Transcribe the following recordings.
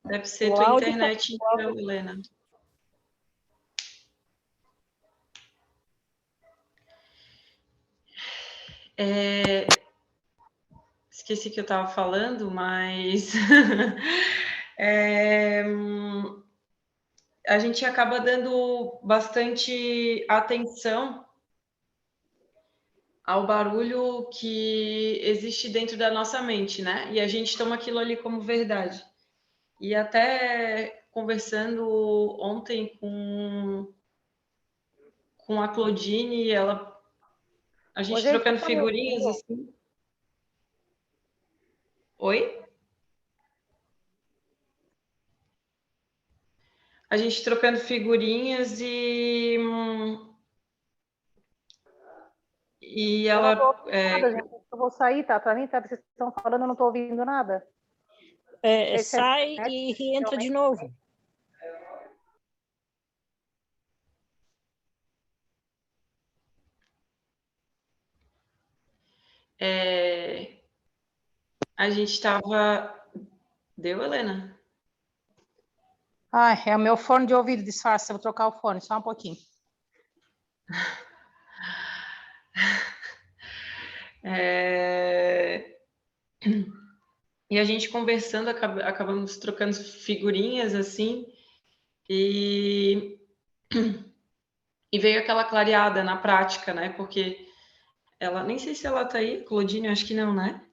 Deve ser tua internet, então, Helena. Esqueci que eu estava falando, mas a gente acaba dando bastante atenção ao barulho que existe dentro da nossa mente, né? E a gente toma aquilo ali como verdade. E até conversando ontem com a Claudine, a gente trocando figurinhas assim. Oi? A gente trocando figurinhas e ela. Eu vou sair, tá? Pra mim, tá? Vocês estão falando, eu não tô ouvindo nada. Sai e reentra de novo. A gente estava. Deu, Helena? É o meu fone de ouvido, disfarça. Eu vou trocar o fone, só um pouquinho. E a gente conversando, acabamos trocando figurinhas assim, e veio aquela clareada na prática, né? Porque ela, nem sei se ela tá aí, Claudine, acho que não, né?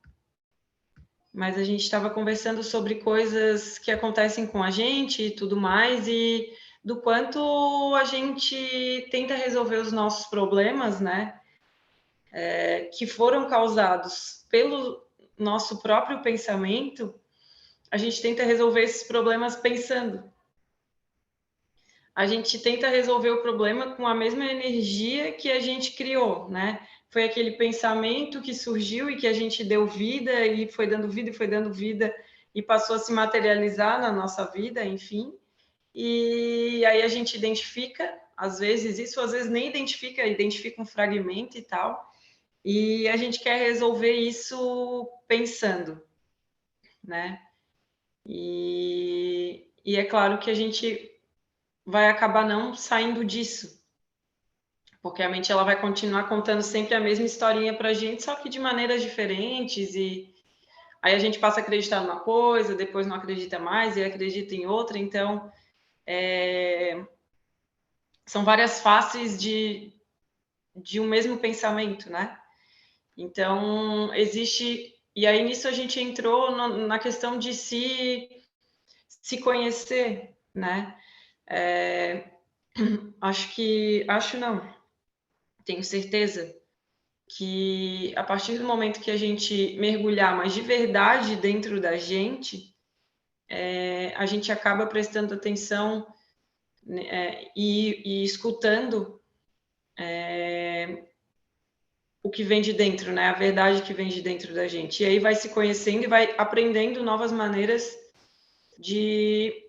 Mas a gente estava conversando sobre coisas que acontecem com a gente e tudo mais, e do quanto a gente tenta resolver os nossos problemas, né? Que foram causados pelo nosso próprio pensamento, a gente tenta resolver esses problemas pensando. A gente tenta resolver o problema com a mesma energia que a gente criou, né? Foi aquele pensamento que surgiu e que a gente deu vida e foi dando vida e foi dando vida e passou a se materializar na nossa vida, enfim. E aí a gente identifica, às vezes isso, às vezes nem identifica um fragmento e tal. E a gente quer resolver isso pensando, né? E é claro que a gente vai acabar não saindo disso, porque a mente ela vai continuar contando sempre a mesma historinha para a gente, só que de maneiras diferentes, e aí a gente passa a acreditar numa coisa, depois não acredita mais e acredita em outra, então são várias faces de um mesmo pensamento, né? Então, existe... E aí, nisso, a gente entrou na questão de se conhecer, né? Acho não, tenho certeza que a partir do momento que a gente mergulhar mais de verdade dentro da gente, a gente acaba prestando atenção, né, e escutando o que vem de dentro, né? A verdade que vem de dentro da gente. E aí vai se conhecendo e vai aprendendo novas maneiras de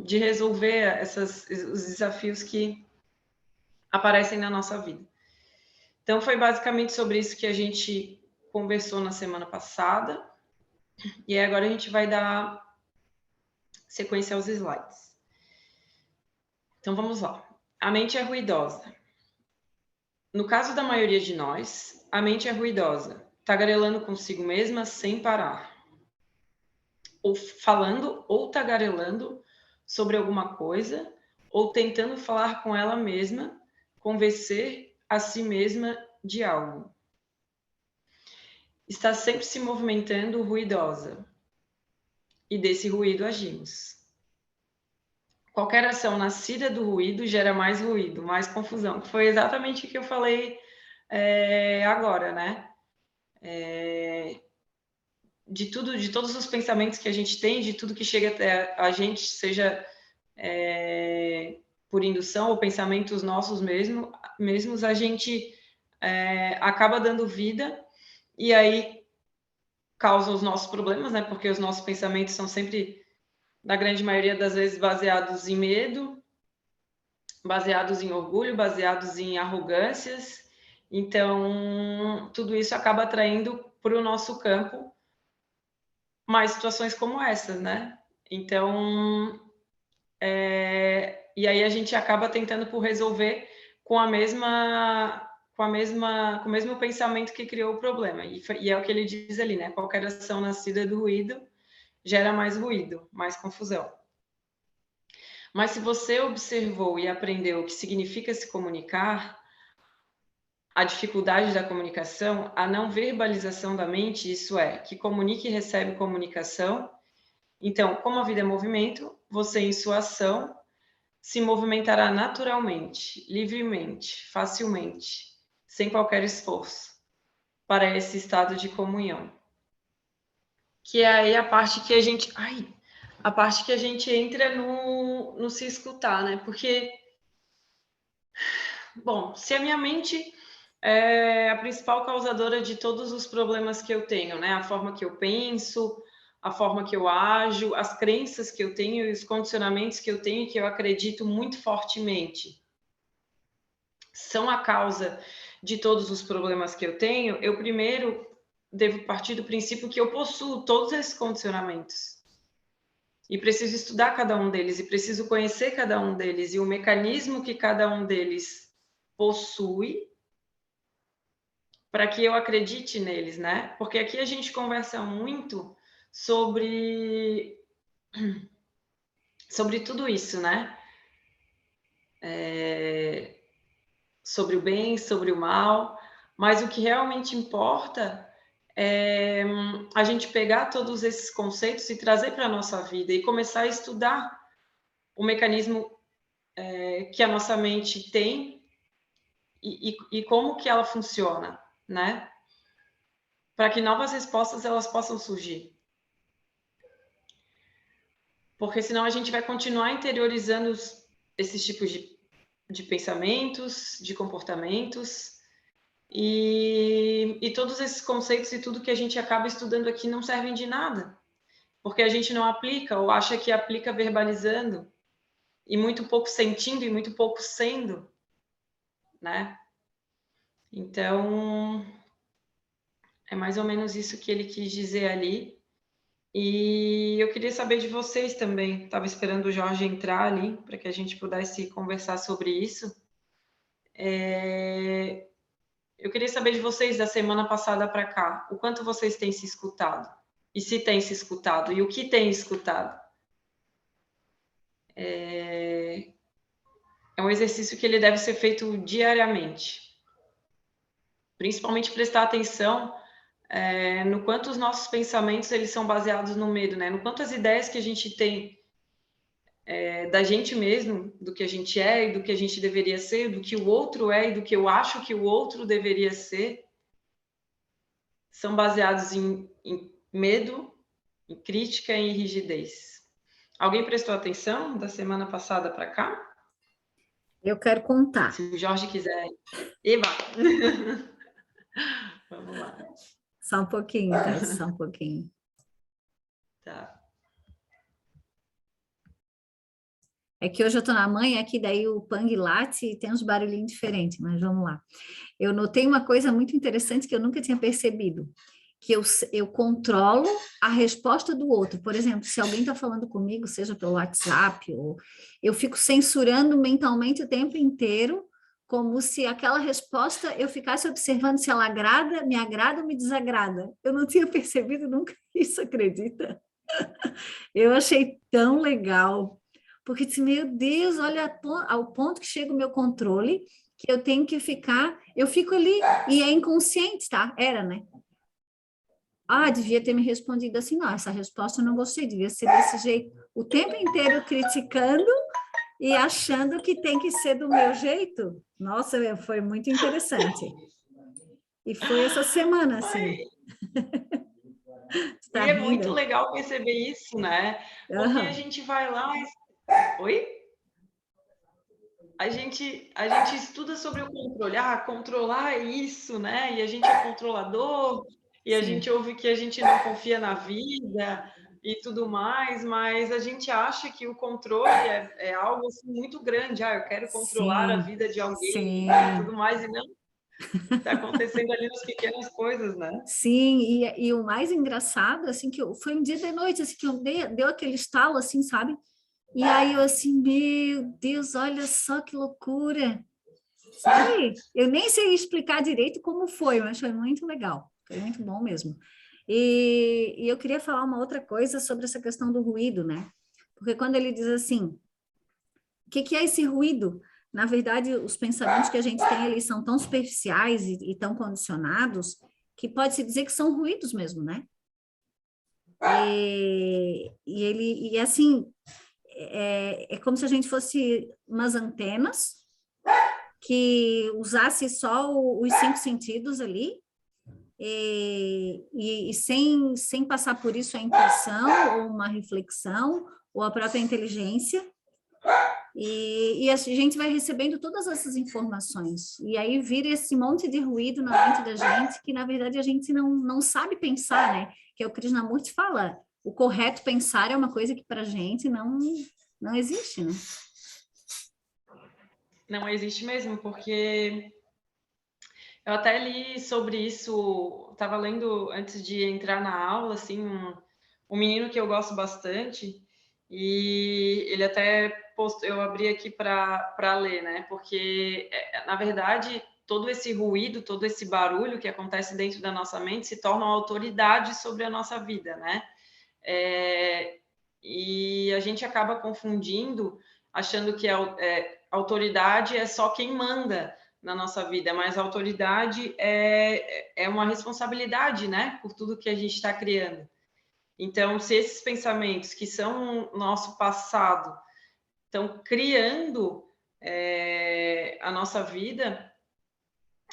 resolver os desafios que aparecem na nossa vida. Então, foi basicamente sobre isso que a gente conversou na semana passada. E aí agora a gente vai dar sequência aos slides. Então, vamos lá. A mente é ruidosa. No caso da maioria de nós, a mente é ruidosa, tagarelando consigo mesma sem parar. Ou falando ou tagarelando sobre alguma coisa, ou tentando falar com ela mesma, convencer a si mesma de algo. Está sempre se movimentando ruidosa. E desse ruído agimos. Qualquer ação nascida do ruído gera mais ruído, mais confusão. Foi exatamente o que eu falei agora, né? De todos os pensamentos que a gente tem, de tudo que chega até a gente, seja por indução ou pensamentos nossos mesmos, a gente acaba dando vida e aí causa os nossos problemas, né? Porque os nossos pensamentos são sempre, na grande maioria das vezes, baseados em medo, baseados em orgulho, baseados em arrogâncias. Então, tudo isso acaba atraindo para o nosso campo mais situações como essas, né? Então, e aí a gente acaba tentando por resolver com o mesmo pensamento que criou o problema. E é o que ele diz ali, né? Qualquer ação nascida do ruído gera mais ruído, mais confusão. Mas se você observou e aprendeu o que significa se comunicar, a dificuldade da comunicação, a não verbalização da mente, isso é, que comunica e recebe comunicação. Então, como a vida é movimento, você em sua ação se movimentará naturalmente, livremente, facilmente, sem qualquer esforço, para esse estado de comunhão. Que é aí a parte que a gente entra no se escutar, né? Porque, bom, se a minha mente é a principal causadora de todos os problemas que eu tenho, né? A forma que eu penso, a forma que eu ajo, as crenças que eu tenho e os condicionamentos que eu tenho e que eu acredito muito fortemente são a causa de todos os problemas que eu tenho, eu primeiro devo partir do princípio que eu possuo todos esses condicionamentos. E preciso estudar cada um deles, e preciso conhecer cada um deles, e o mecanismo que cada um deles possui, para que eu acredite neles, né? Porque aqui a gente conversa muito sobre tudo isso, né? Sobre o bem, sobre o mal, mas o que realmente importa é a gente pegar todos esses conceitos e trazer para a nossa vida e começar a estudar o mecanismo que a nossa mente tem e como que ela funciona, né? Para que novas respostas elas possam surgir. Porque senão a gente vai continuar interiorizando esses tipos de pensamentos, de comportamentos, e todos esses conceitos e tudo que a gente acaba estudando aqui não servem de nada, porque a gente não aplica ou acha que aplica verbalizando, e muito pouco sentindo e muito pouco sendo, né? Então, é mais ou menos isso que ele quis dizer ali. E eu queria saber de vocês também. Estava esperando o Jorge entrar ali para que a gente pudesse conversar sobre isso. Eu queria saber de vocês da semana passada para cá, o quanto vocês têm se escutado. E se têm se escutado, e o que têm escutado. É um exercício que ele deve ser feito diariamente. Principalmente prestar atenção no quanto os nossos pensamentos eles são baseados no medo, né? No quanto as ideias que a gente tem da gente mesmo, do que a gente é e do que a gente deveria ser, do que o outro é e do que eu acho que o outro deveria ser, são baseados em medo, em crítica e em rigidez. Alguém prestou atenção da semana passada para cá? Eu quero contar. Se o Jorge quiser. Eba! Vamos lá. Só um pouquinho, tá? Só um pouquinho. Tá. É que hoje eu tô na manhã, aqui daí o Pang late e tem uns barulhinhos diferentes, mas vamos lá. Eu notei uma coisa muito interessante que eu nunca tinha percebido, que eu controlo a resposta do outro. Por exemplo, se alguém está falando comigo, seja pelo WhatsApp, ou eu fico censurando mentalmente o tempo inteiro, como se aquela resposta eu ficasse observando se ela agrada, me agrada ou me desagrada. Eu não tinha percebido nunca isso, acredita? Eu achei tão legal, porque disse, meu Deus, olha ao ponto que chega o meu controle, que eu tenho que ficar, eu fico ali, e é inconsciente, tá? Era, né? Ah, devia ter me respondido assim, não, essa resposta eu não gostei, devia ser desse jeito. O tempo inteiro criticando e achando que tem que ser do meu jeito. Nossa, foi muito interessante. E foi essa semana, assim. E é muito legal perceber isso, né? Porque a gente vai lá e... Oi? A gente estuda sobre o controle. Ah, controlar é isso, né? E a gente é controlador, e a gente ouve que a gente não confia na vida e tudo mais, mas a gente acha que o controle é algo assim, muito grande. Ah, eu quero controlar a vida de alguém e tudo mais, e Está acontecendo ali nas pequenas coisas, né? Sim, e o mais engraçado, assim, foi um dia de noite, assim, que deu aquele estalo, assim, sabe? E aí eu assim, meu Deus, olha só que loucura, sabe? Eu nem sei explicar direito como foi, mas foi muito legal, foi muito bom mesmo. E eu queria falar uma outra coisa sobre essa questão do ruído, né? Porque quando ele diz assim, o que é esse ruído? Na verdade, os pensamentos que a gente tem, eles são tão superficiais e tão condicionados que pode-se dizer que são ruídos mesmo, né? E assim, é como se a gente fosse umas antenas que usasse só os 5 sentidos ali e sem passar por isso a intuição ou uma reflexão ou a própria inteligência. E a gente vai recebendo todas essas informações. E aí vira esse monte de ruído na mente da gente, que na verdade a gente não sabe pensar, né? Que é o Krishnamurti fala, o correto pensar é uma coisa que para a gente não existe, né? Não existe mesmo, porque eu até li sobre isso, estava lendo antes de entrar na aula, assim, um menino que eu gosto bastante, e ele até postou, eu abri aqui para ler, né? Porque, na verdade, todo esse ruído, todo esse barulho que acontece dentro da nossa mente se torna uma autoridade sobre a nossa vida, né? E a gente acaba confundindo, achando que autoridade é só quem manda na nossa vida, mas a autoridade é uma responsabilidade, né? Por tudo que a gente está criando. Então, se esses pensamentos que são o nosso passado estão criando a nossa vida,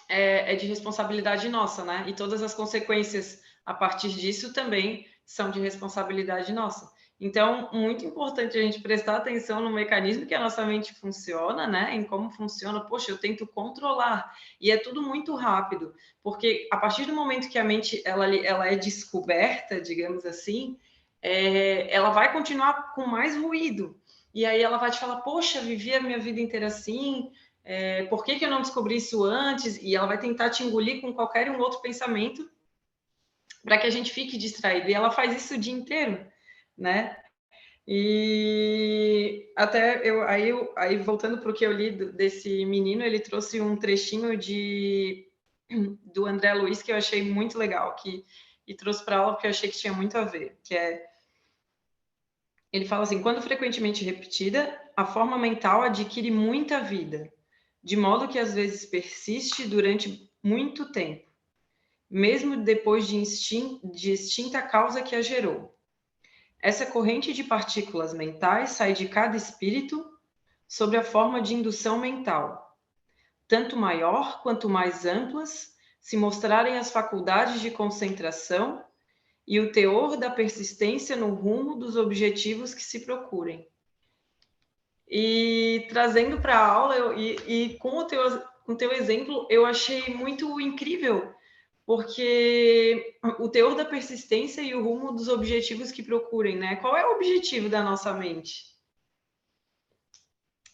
é de responsabilidade nossa, né? E todas as consequências a partir disso também são de responsabilidade nossa. Então, muito importante a gente prestar atenção no mecanismo que a nossa mente funciona, né? Em como funciona. Poxa, eu tento controlar. E é tudo muito rápido, porque a partir do momento que a mente ela é descoberta, digamos assim, ela vai continuar com mais ruído. E aí ela vai te falar, poxa, vivi a minha vida inteira assim, por que eu não descobri isso antes? E ela vai tentar te engolir com qualquer um outro pensamento para que a gente fique distraído. E ela faz isso o dia inteiro, né? E até aí voltando para o que eu li desse menino, ele trouxe um trechinho do André Luiz que eu achei muito legal, e trouxe para aula porque eu achei que tinha muito a ver, ele fala assim, quando frequentemente repetida, a forma mental adquire muita vida, de modo que às vezes persiste durante muito tempo, mesmo depois de extinta causa que a gerou. Essa corrente de partículas mentais sai de cada espírito sob a forma de indução mental. Tanto maior quanto mais amplas se mostrarem as faculdades de concentração e o teor da persistência no rumo dos objetivos que se procurem. E trazendo para a aula, com o teu exemplo, eu achei muito incrível, porque o teor da persistência e o rumo dos objetivos que procurem, né? Qual é o objetivo da nossa mente?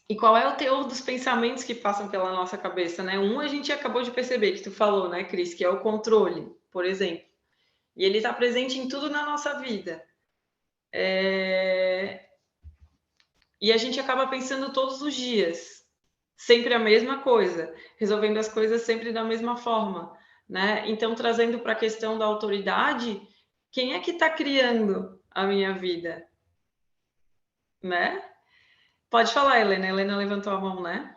E qual é o teor dos pensamentos que passam pela nossa cabeça, né? A gente acabou de perceber que tu falou, né, Cris, que é o controle, por exemplo. E ele está presente em tudo na nossa vida. E a gente acaba pensando todos os dias, sempre a mesma coisa, resolvendo as coisas sempre da mesma forma, né? Então, trazendo para a questão da autoridade, quem é que está criando a minha vida, né? Pode falar, Helena. Helena levantou a mão, né?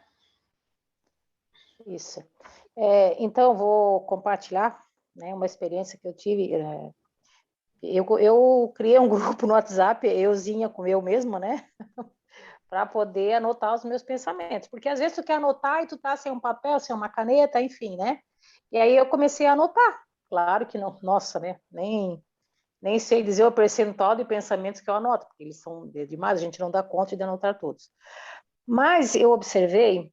Isso. Então, vou compartilhar, né, uma experiência que eu tive. Eu criei um grupo no WhatsApp, euzinha com eu mesma, né? Para poder anotar os meus pensamentos. Porque às vezes tu quer anotar e tu tá sem um papel, sem uma caneta, enfim, né? E aí eu comecei a anotar. Claro que não, nossa, né? Nem sei dizer o percentual de pensamentos que eu anoto, porque eles são demais, a gente não dá conta de anotar todos. Mas eu observei,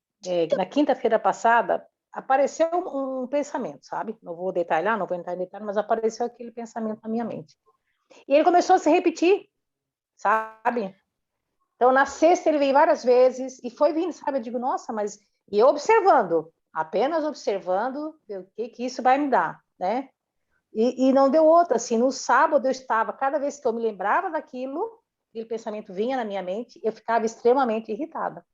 na quinta-feira passada, apareceu um pensamento, sabe? Não vou detalhar, não vou entrar em detalhe, mas apareceu aquele pensamento na minha mente. E ele começou a se repetir, sabe? Então, na sexta ele veio várias vezes e foi vindo, sabe? Eu digo, nossa, mas... E eu observando, apenas observando o que isso vai me dar, né? E não deu outra, assim, no sábado eu estava, cada vez que eu me lembrava daquilo, aquele pensamento vinha na minha mente, eu ficava extremamente irritada.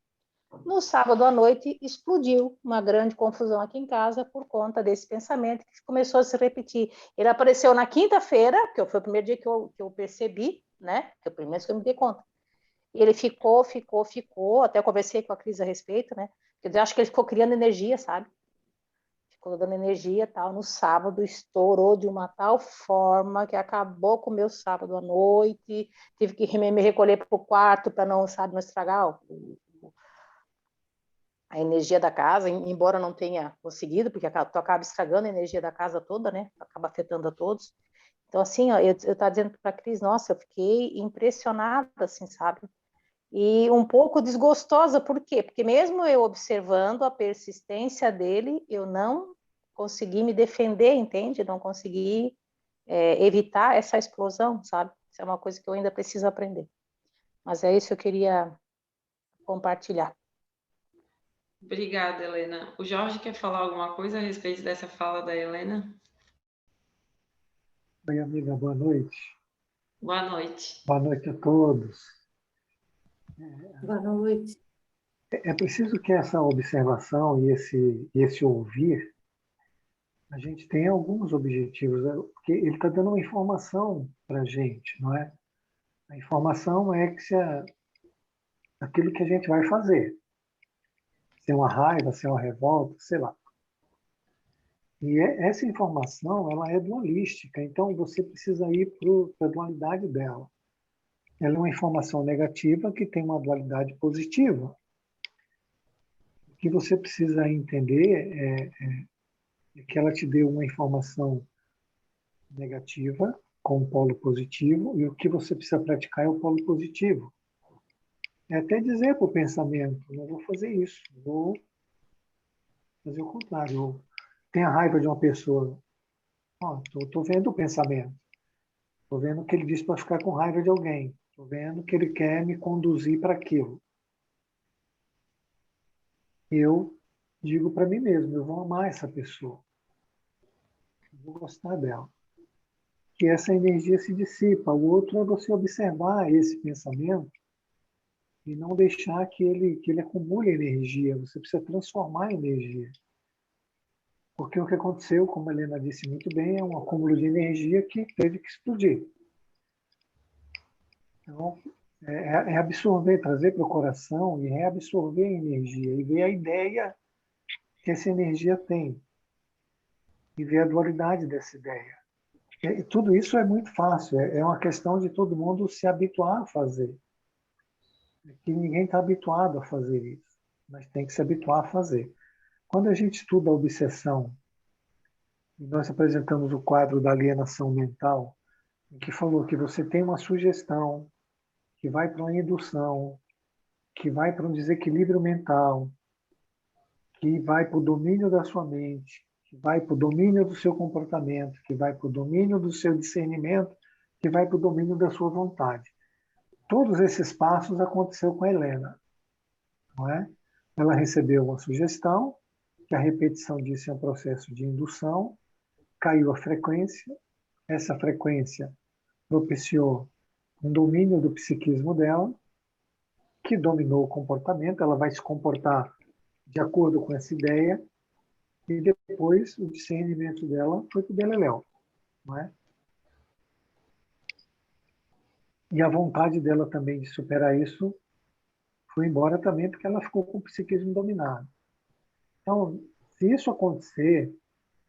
No sábado à noite, explodiu uma grande confusão aqui em casa por conta desse pensamento que começou a se repetir. Ele apareceu na quinta-feira, que foi o primeiro dia que eu percebi, né? Que é o primeiro vez que eu me dei conta. E ele ficou, até conversei com a Cris a respeito, né? Eu acho que ele ficou criando energia, sabe? Ficou dando energia e tal. No sábado, estourou de uma tal forma que acabou com o meu sábado à noite. Tive que me recolher para o quarto para não, sabe, não estragar a energia da casa, embora não tenha conseguido, porque tu acaba estragando a energia da casa toda, né? Acaba afetando a todos. Então, assim, ó, eu estava dizendo para a Cris, nossa, eu fiquei impressionada, assim, sabe? E um pouco desgostosa, por quê? Porque mesmo eu observando a persistência dele, eu não consegui me defender, entende? Não consegui evitar essa explosão, sabe? Isso é uma coisa que eu ainda preciso aprender. Mas é isso que eu queria compartilhar. Obrigada, Helena. O Jorge quer falar alguma coisa a respeito dessa fala da Helena? Oi, amiga, boa noite. Boa noite. Boa noite a todos. Boa noite. É preciso que essa observação e esse ouvir, a gente tenha alguns objetivos, né? Porque ele está dando uma informação para a gente, não é? A informação é que aquilo que a gente vai fazer, se é uma raiva, se é uma revolta, sei lá. E essa informação, ela é dualística, então você precisa ir para a dualidade dela. Ela é uma informação negativa que tem uma dualidade positiva. O que você precisa entender é que ela te deu uma informação negativa com um polo positivo, e o que você precisa praticar é o polo positivo. É até dizer para o pensamento, não vou fazer isso, vou fazer o contrário. Eu tenho a raiva de uma pessoa. Estou vendo o pensamento. Estou vendo que ele disse para ficar com raiva de alguém. Estou vendo que ele quer me conduzir para aquilo. Eu digo para mim mesmo, eu vou amar essa pessoa. Eu vou gostar dela. Que essa energia se dissipa. O outro é você observar esse pensamento e não deixar que ele acumule energia. Você precisa transformar a energia. Porque o que aconteceu, como a Helena disse muito bem, é um acúmulo de energia que teve que explodir. Então, é absorver, trazer para o coração e reabsorver a energia e ver a ideia que essa energia tem e ver a dualidade dessa ideia. E tudo isso é muito fácil, é uma questão de todo mundo se habituar a fazer. Que ninguém está habituado a fazer isso, mas tem que se habituar a fazer. Quando a gente estuda a obsessão, e nós apresentamos o quadro da alienação mental, em que falou que você tem uma sugestão que vai para uma indução, que vai para um desequilíbrio mental, que vai para o domínio da sua mente, que vai para o domínio do seu comportamento, que vai para o domínio do seu discernimento, que vai para o domínio da sua vontade. Todos esses passos aconteceu com a Helena, não é? Ela recebeu uma sugestão, que a repetição disso é um processo de indução, caiu a frequência, essa frequência propiciou um domínio do psiquismo dela, que dominou o comportamento, ela vai se comportar de acordo com essa ideia, e depois o discernimento dela foi para o beleléu, não é? E a vontade dela também de superar isso foi embora também, porque ela ficou com o psiquismo dominado. Então, se isso acontecer,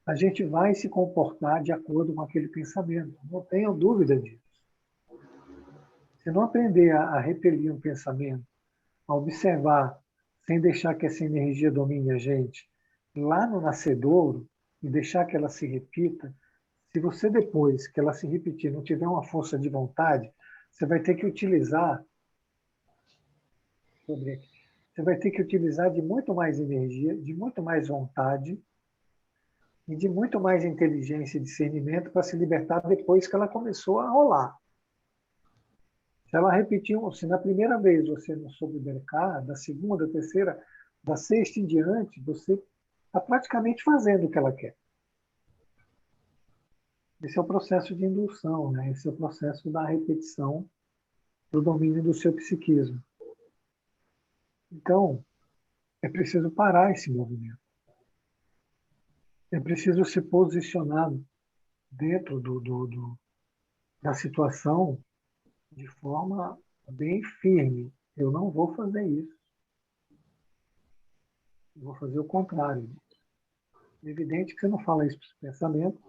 a gente vai se comportar de acordo com aquele pensamento, não tenham dúvida disso. Se não aprender a repelir um pensamento, a observar, sem deixar que essa energia domine a gente, lá no nascedouro, e deixar que ela se repita, se você depois que ela se repetir não tiver uma força de vontade, você vai ter que utilizar de muito mais energia, de muito mais vontade e de muito mais inteligência e discernimento para se libertar depois que ela começou a rolar. Se ela repetiu, se na primeira vez você não soube brincar, da segunda, terceira, da sexta em diante, você está praticamente fazendo o que ela quer. Esse é o processo de indução, né? Esse é o processo da repetição do domínio do seu psiquismo. Então, é preciso parar esse movimento. É preciso se posicionar dentro da situação de forma bem firme. Eu não vou fazer isso. Eu vou fazer o contrário. É evidente que você não fala isso para o pensamento,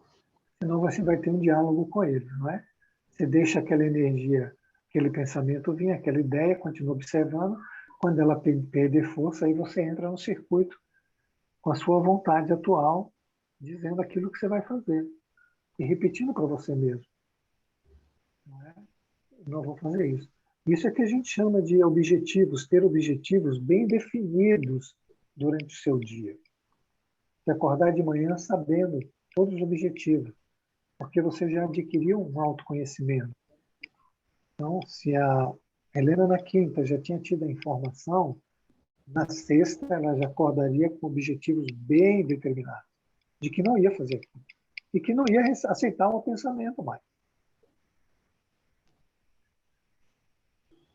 senão você vai ter um diálogo com ele, não é? Você deixa aquela energia, aquele pensamento vir, aquela ideia, continua observando. Quando ela perder força, aí você entra no circuito com a sua vontade atual, dizendo aquilo que você vai fazer e repetindo para você mesmo. Não é? Não vou fazer isso. Isso é que a gente chama de objetivos, ter objetivos bem definidos durante o seu dia. Você acordar de manhã sabendo todos os objetivos, porque você já adquiriu um autoconhecimento. Então, se a Helena na quinta já tinha tido a informação, na sexta ela já acordaria com objetivos bem determinados, de que não ia fazer aquilo, e que não ia aceitar o pensamento mais.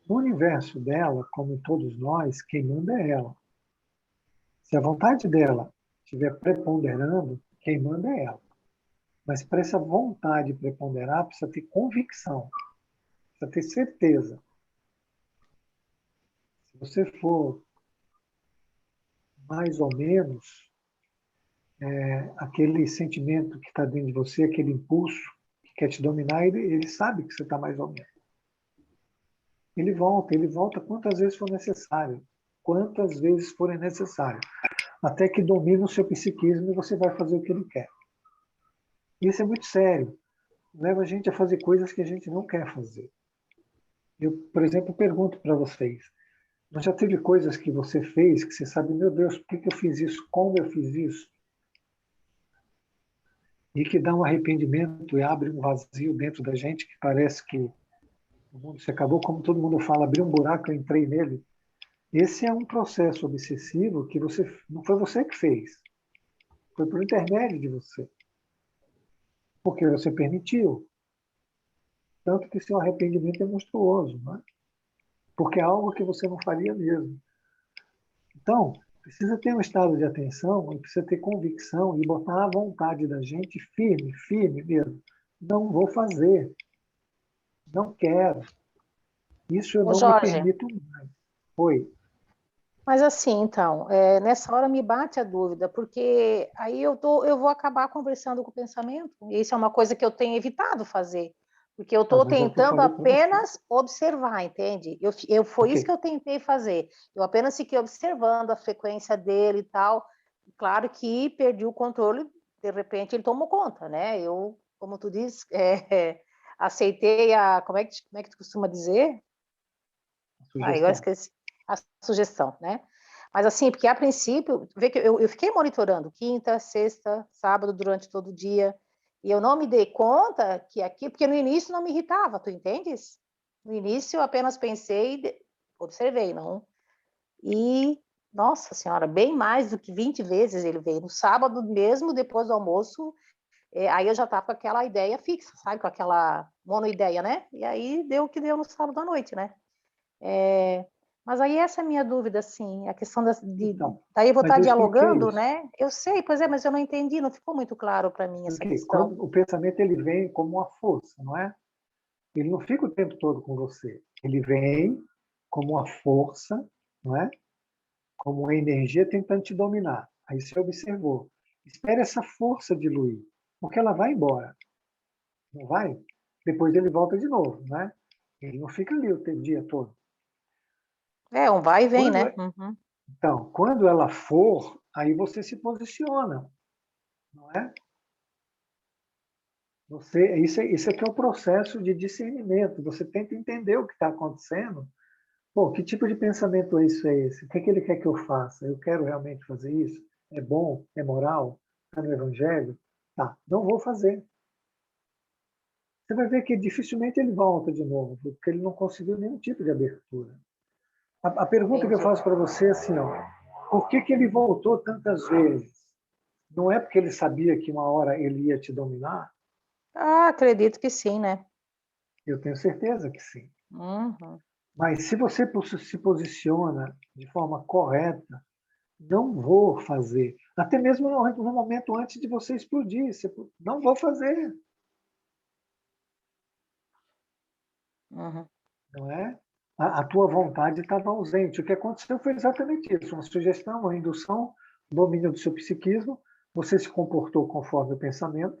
No universo dela, como em todos nós, quem manda é ela. Se a vontade dela estiver preponderando, quem manda é ela. Mas para essa vontade preponderar, precisa ter convicção, precisa ter certeza. Se você for mais ou menos aquele sentimento que está dentro de você, aquele impulso que quer te dominar, ele sabe que você está mais ou menos. Ele volta quantas vezes for necessário, quantas vezes forem necessário, até que domine o seu psiquismo e você vai fazer o que ele quer. Isso é muito sério. Leva a gente a fazer coisas que a gente não quer fazer. Eu, por exemplo, pergunto para vocês, já teve coisas que você fez que você sabe, meu Deus, por que eu fiz isso? Como eu fiz isso? E que dá um arrependimento e abre um vazio dentro da gente que parece que o mundo se acabou, como todo mundo fala, abriu um buraco, eu entrei nele. Esse é um processo obsessivo que não foi você que fez. Foi por intermédio de você. Porque você permitiu. Tanto que seu arrependimento é monstruoso, não é? Porque é algo que você não faria mesmo. Então, precisa ter um estado de atenção, e precisa ter convicção e botar a vontade da gente firme, firme mesmo. Não vou fazer. Não quero. Isso eu Ô, não me Jorge, permito mais. Oi. mas assim, então, nessa hora me bate a dúvida, porque aí eu vou acabar conversando com o pensamento. E isso é uma coisa que eu tenho evitado fazer, porque eu Não, estou mas é o que eu tentando falei para você. apenas observar, entende? Foi isso que Ok. eu tentei fazer. Eu apenas fiquei observando a frequência dele e tal. Claro que perdi o controle, de repente ele tomou conta, né? Eu, como tu diz, aceitei como é que tu costuma dizer? Eu Sugestão. esqueci a sugestão, né? Mas assim, porque a princípio, vê que eu fiquei monitorando quinta, sexta, sábado, durante todo o dia, e eu não me dei conta que aqui, porque no início não me irritava, tu entendes? No início eu apenas pensei, observei, não. E, nossa senhora, bem mais do que 20 vezes ele veio. No sábado mesmo, depois do almoço, aí eu já estava com aquela ideia fixa, sabe? Com aquela monoideia, né? E aí deu o que deu no sábado à noite, né? Mas aí essa é a minha dúvida, assim, a questão Então, daí eu vou mas estar eu expliquei dialogando, isso. né? Eu sei, pois é, mas eu não entendi, não ficou muito claro para mim essa Porque questão. quando o pensamento ele vem como uma força, não é? Ele não fica o tempo todo com você. Ele vem como uma força, não é? Como uma energia tentando te dominar. Aí você observou. Espere essa força diluir, porque ela vai embora. Não vai? Depois ele volta de novo, né? Ele não fica ali o dia todo. Um vai e vem, Quando, né? Uhum. então, quando ela for, aí você se posiciona, não é? Isso aqui é o processo de discernimento. Você tenta entender o que está acontecendo. Pô, que tipo de pensamento é isso? É esse? O que, é que ele quer que eu faça? Eu quero realmente fazer isso? É bom? É moral? Está no Evangelho? Tá, não vou fazer. Você vai ver que dificilmente ele volta de novo, porque ele não conseguiu nenhum tipo de abertura. A pergunta que eu Entendi. faço para você é assim, ó, por que ele voltou tantas vezes? Não é porque ele sabia que uma hora ele ia te dominar? Ah, acredito que sim, né? Eu tenho certeza que sim. Uhum. Mas se você se posiciona de forma correta, não vou fazer. Até mesmo no momento antes de você explodir, você, não vou fazer, Uhum. não é? A tua vontade estava ausente. O que aconteceu foi exatamente isso, uma sugestão, uma indução, domínio do seu psiquismo, você se comportou conforme o pensamento,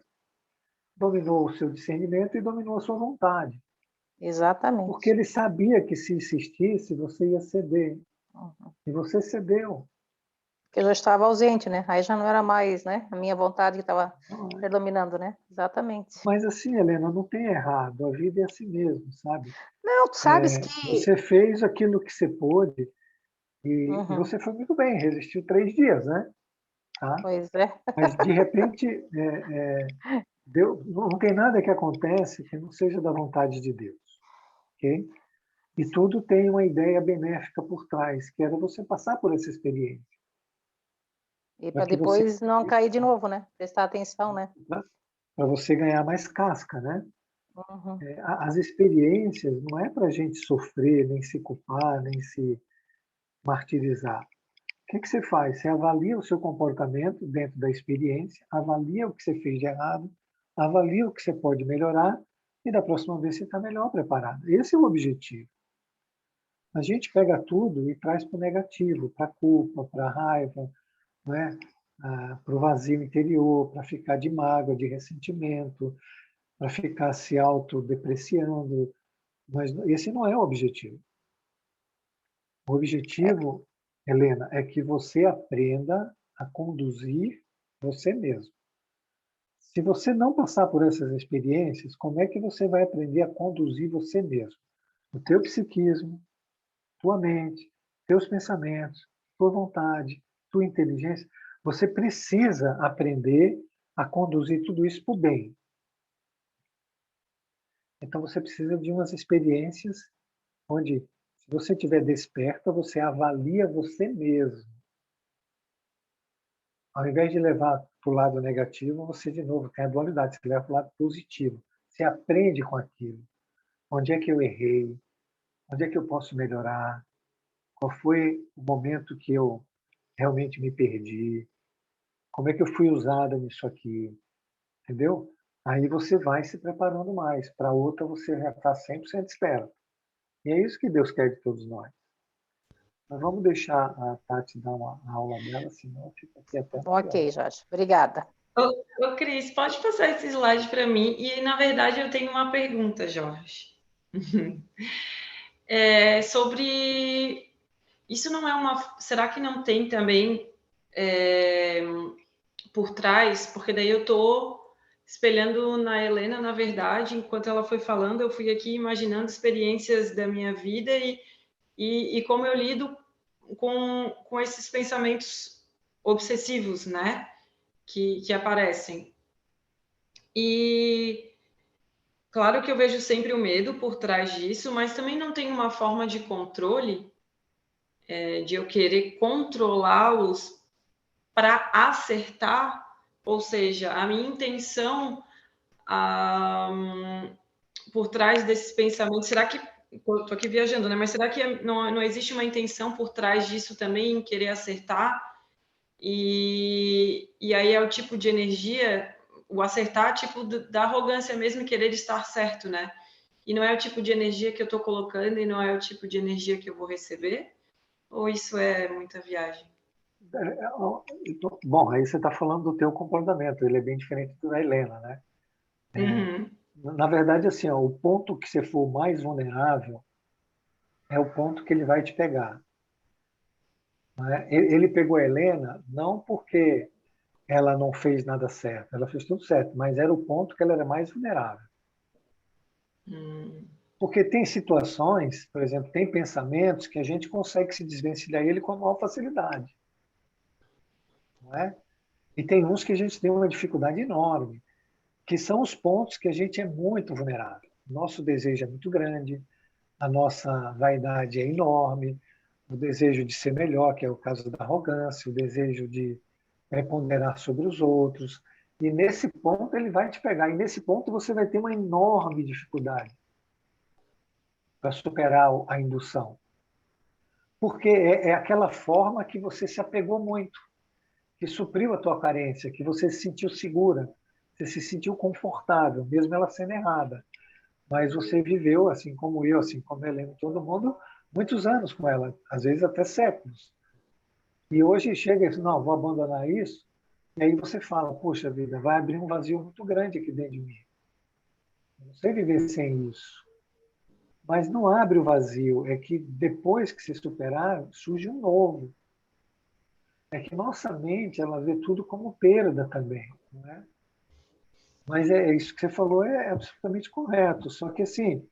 dominou o seu discernimento e dominou a sua vontade. Porque Exatamente. ele sabia que se insistisse, você ia ceder. Uhum. E você cedeu. Porque eu já estava ausente, né? Aí já não era mais, né? A minha vontade que estava Não é? predominando, né? Exatamente. Mas assim, Helena, não tem errado. A vida é assim mesmo, sabe? Não, tu sabes que... Você fez aquilo que você pôde e Uhum. você foi muito bem, resistiu 3 dias, né? Tá? Pois é. Mas, de repente, não tem nada que acontece que não seja da vontade de Deus. Ok? E tudo tem uma ideia benéfica por trás, que era você passar por essa experiência. E Para para que você depois não cair de novo, né? Prestar atenção, né? para você ganhar mais casca, né? Uhum. As experiências não é para a gente sofrer, nem se culpar, nem se martirizar. O que você faz? Você avalia o seu comportamento dentro da experiência, avalia o que você fez de errado, avalia o que você pode melhorar e da próxima vez você está melhor preparado. Esse é o objetivo. A gente pega tudo e traz para o negativo, para a culpa, para a raiva, né? Para o vazio interior, para ficar de mágoa, de ressentimento, para ficar se autodepreciando. Mas esse não é o objetivo. O objetivo, Helena, é que você aprenda a conduzir você mesmo. Se você não passar por essas experiências, como é que você vai aprender a conduzir você mesmo? O teu psiquismo, tua mente, teus pensamentos, tua vontade, tua inteligência. Você precisa aprender a conduzir tudo isso para o bem. Então você precisa de umas experiências onde, se você estiver desperta, você avalia você mesmo. Ao invés de levar para o lado negativo, você de novo tem a dualidade, você leva para o lado positivo. Você aprende com aquilo. Onde é que eu errei? Onde é que eu posso melhorar? Qual foi o momento que eu realmente me perdi? Como é que eu fui usada nisso aqui? Entendeu? Aí você vai se preparando mais. Para outra, você já está 100% esperto. E é isso que Deus quer de todos nós. Mas vamos deixar a Tati dar a aula dela, senão fica aqui até Ok, 9 horas. Jorge. Obrigada. Ô, Cris, pode passar esse slide para mim? E, na verdade, eu tenho uma pergunta, Jorge. Sobre... Isso não é uma... Será que não tem também por trás? Porque daí eu estou espelhando na Helena, na verdade, enquanto ela foi falando, eu fui aqui imaginando experiências da minha vida e como eu lido com esses pensamentos obsessivos, né? Que aparecem. E claro que eu vejo sempre o medo por trás disso, mas também não tem uma forma de controle, de eu querer controlá-los para acertar, ou seja, a minha intenção por trás desses pensamentos, será que estou aqui viajando, né? Mas será que não existe uma intenção por trás disso também em querer acertar? E aí é o tipo de energia, o acertar, tipo da arrogância mesmo, querer estar certo, né? E não é o tipo de energia que eu estou colocando e não é o tipo de energia que eu vou receber? Ou isso é muita viagem? Bom, aí você está falando do teu comportamento, ele é bem diferente do da Helena, né? Uhum. Na verdade, assim, ó, o ponto que você for mais vulnerável é o ponto que ele vai te pegar. Né? Ele pegou a Helena não porque ela não fez nada certo, ela fez tudo certo, mas era o ponto que ela era mais vulnerável. Porque tem situações, por exemplo, tem pensamentos que a gente consegue se desvencilhar ele com a maior facilidade. Não é? E tem uns que a gente tem uma dificuldade enorme, que são os pontos que a gente é muito vulnerável. Nosso desejo é muito grande, a nossa vaidade é enorme, o desejo de ser melhor, que é o caso da arrogância, o desejo de preponderar sobre os outros. E nesse ponto ele vai te pegar. E nesse ponto você vai ter uma enorme dificuldade para superar a indução. Porque é aquela forma que você se apegou muito, que supriu a tua carência, que você se sentiu segura, você se sentiu confortável, mesmo ela sendo errada. Mas você viveu, assim como eu, assim como a Helena, todo mundo, muitos anos com ela, às vezes até séculos. E hoje chega e diz, não, vou abandonar isso. E aí você fala, poxa vida, vai abrir um vazio muito grande aqui dentro de mim. Eu não sei viver sem isso. Mas não abre o vazio, é que depois que se superar, surge um novo. É que nossa mente, ela vê tudo como perda também, não é? Mas é isso que você falou, é absolutamente correto. Só que, assim,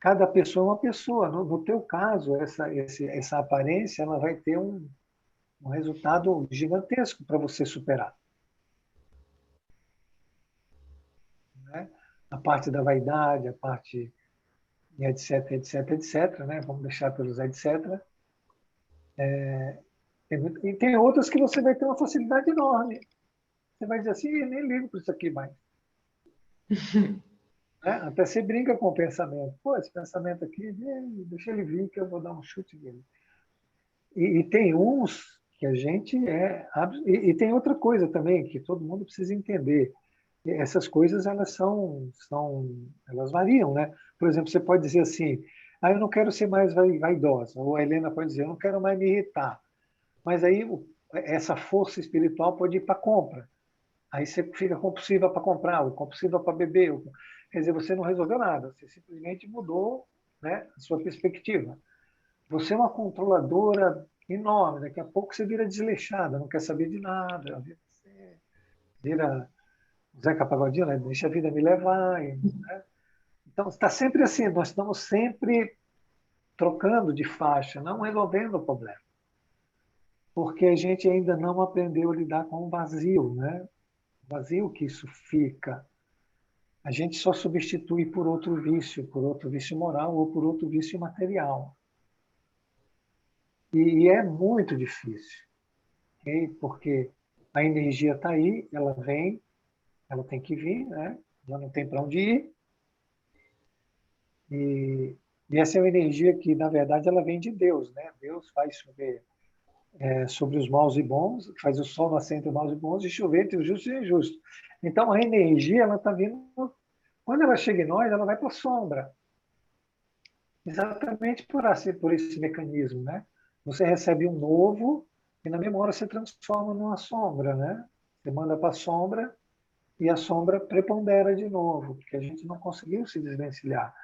cada pessoa é uma pessoa. No teu caso, essa aparência, ela vai ter um resultado gigantesco para você superar. Né? A parte da vaidade, a parte etc, etc, etc, né? Vamos deixar pelos etc. E tem outras que você vai ter uma facilidade enorme. Você vai dizer assim, nem ligo para isso aqui mais. Né? Até você brinca com o pensamento. Pô, esse pensamento aqui, deixa ele vir que eu vou dar um chute nele. E tem uns que a gente é... E tem outra coisa também que todo mundo precisa entender. Essas coisas, elas elas variam, né? Por exemplo, você pode dizer assim, eu não quero ser mais vaidosa. Ou a Helena pode dizer, eu não quero mais me irritar. Mas aí essa força espiritual pode ir para a compra. Aí você fica compulsiva para comprar, ou compulsiva para beber. Quer dizer, você não resolveu nada, você simplesmente mudou, né, a sua perspectiva. Você é uma controladora enorme, daqui a pouco você vira desleixada, não quer saber de nada, você vira Zeca Pagodinho, né? Deixa a vida me levar. Né? Então, está sempre assim, nós estamos sempre trocando de faixa, não resolvendo o problema. Porque a gente ainda não aprendeu a lidar com o vazio, né? O vazio que isso fica. A gente só substitui por outro vício moral ou por outro vício material. E é muito difícil, okay? Porque a energia está aí, ela vem, ela tem que vir, né? Ela não tem para onde ir. E essa é uma energia que, na verdade, ela vem de Deus, né? Deus faz chover sobre os maus e bons, faz o sol nascer entre os maus e bons e chover entre os justos e injustos. Então, a energia, ela está vindo... Quando ela chega em nós, ela vai para a sombra. Exatamente por esse mecanismo, né? Você recebe um novo e, na mesma hora, se transforma numa sombra, né? Você manda para a sombra e a sombra prepondera de novo, porque a gente não conseguiu se desvencilhar.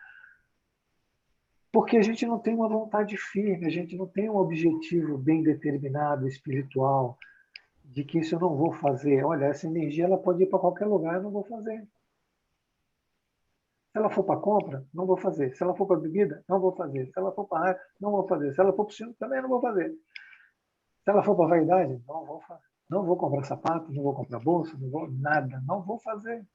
Porque a gente não tem uma vontade firme, a gente não tem um objetivo bem determinado, espiritual, de que isso eu não vou fazer. Olha, essa energia ela pode ir para qualquer lugar, eu não vou fazer. Se ela for para compra, não vou fazer. Se ela for para bebida, não vou fazer. Se ela for para ar, não vou fazer. Se ela for para o cinema, também não vou fazer. Se ela for para vaidade, não vou fazer. Não vou comprar sapato, não vou comprar bolsa, não vou nada, não vou fazer.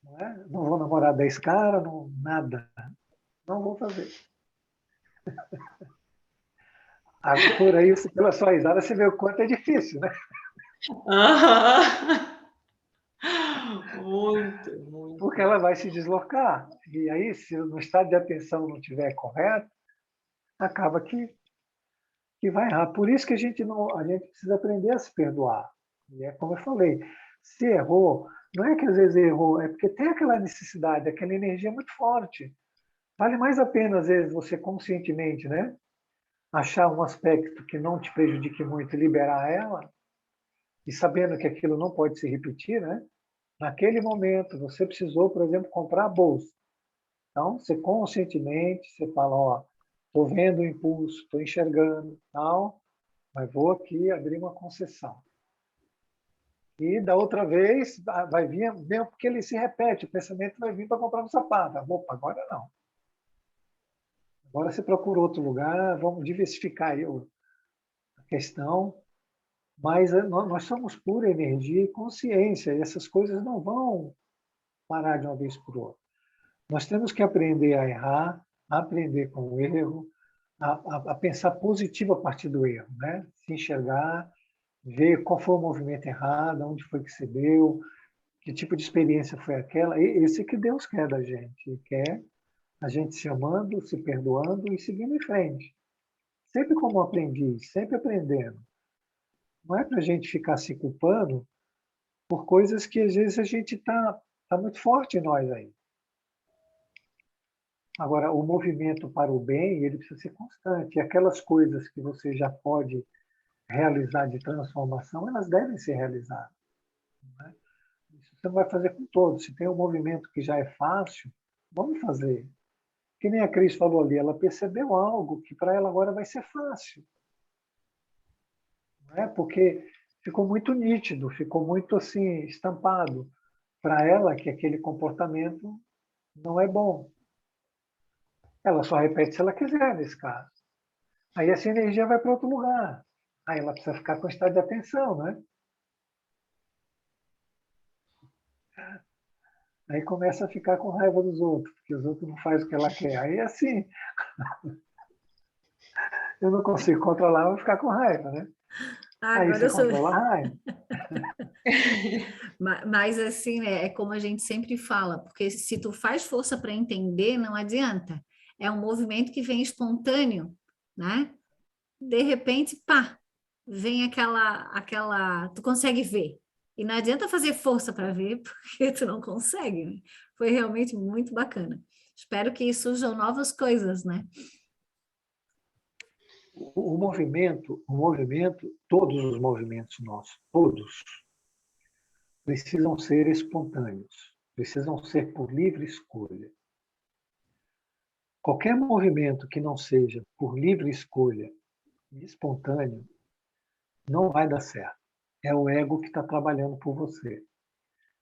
Não é? Não vou namorar 10 caras, não, nada. Não vou fazer. Por aí, pela sua risada, você vê o quanto é difícil, né? Muito, muito. Porque ela vai se deslocar. E aí, se no estado de atenção não estiver correto, acaba que vai errar. Por isso que a gente precisa aprender a se perdoar. E é como eu falei, se errou, não é que às vezes errou, é porque tem aquela necessidade, aquela energia muito forte. Vale mais a pena, às vezes, você conscientemente, né? Achar um aspecto que não te prejudique muito e liberar ela, e sabendo que aquilo não pode se repetir, né? Naquele momento, você precisou, por exemplo, comprar a bolsa. Então, você conscientemente, você fala, ó, estou vendo o impulso, estou enxergando, tal, mas vou aqui abrir uma concessão. E da outra vez, vai vir, mesmo porque ele se repete, o pensamento vai vir para comprar um sapato. Opa, agora não. Agora você procura outro lugar, vamos diversificar aí a questão. Mas nós somos pura energia e consciência, e essas coisas não vão parar de uma vez por outra. Nós temos que aprender a errar, aprender com o erro, a pensar positivo a partir do erro, né? Se enxergar, ver qual foi o movimento errado, onde foi que se deu, que tipo de experiência foi aquela. Esse que Deus quer da gente. Ele quer a gente se amando, se perdoando e seguindo em frente. Sempre como aprendiz, sempre aprendendo. Não é para a gente ficar se culpando por coisas que às vezes a gente tá muito forte em nós aí. Agora, o movimento para o bem, ele precisa ser constante. E aquelas coisas que você já pode realizar de transformação, elas devem ser realizadas. Né? Isso você não vai fazer com todos. Se tem um movimento que já é fácil, vamos fazer. Que nem a Cris falou ali, ela percebeu algo que para ela agora vai ser fácil. Não é? Porque ficou muito nítido, ficou muito assim, estampado para ela que aquele comportamento não é bom. Ela só repete se ela quiser, nesse caso. Aí essa energia vai para outro lugar. Aí ela precisa ficar com estado de atenção, né? Aí começa a ficar com raiva dos outros, porque os outros não fazem o que ela quer. Aí assim, eu não consigo controlar, eu vou ficar com raiva, né? Aí Agora você eu sou. controla a raiva. Mas assim, né, é como a gente sempre fala, porque se tu faz força para entender, não adianta. É um movimento que vem espontâneo, né? De repente, pá, vem tu consegue ver. E não adianta fazer força para ver, porque tu não consegue, né? Foi realmente muito bacana. Espero que surjam novas coisas, né? O movimento, todos os movimentos nossos, todos, precisam ser espontâneos, precisam ser por livre escolha. Qualquer movimento que não seja por livre escolha e espontâneo, não vai dar certo. É o ego que está trabalhando por você.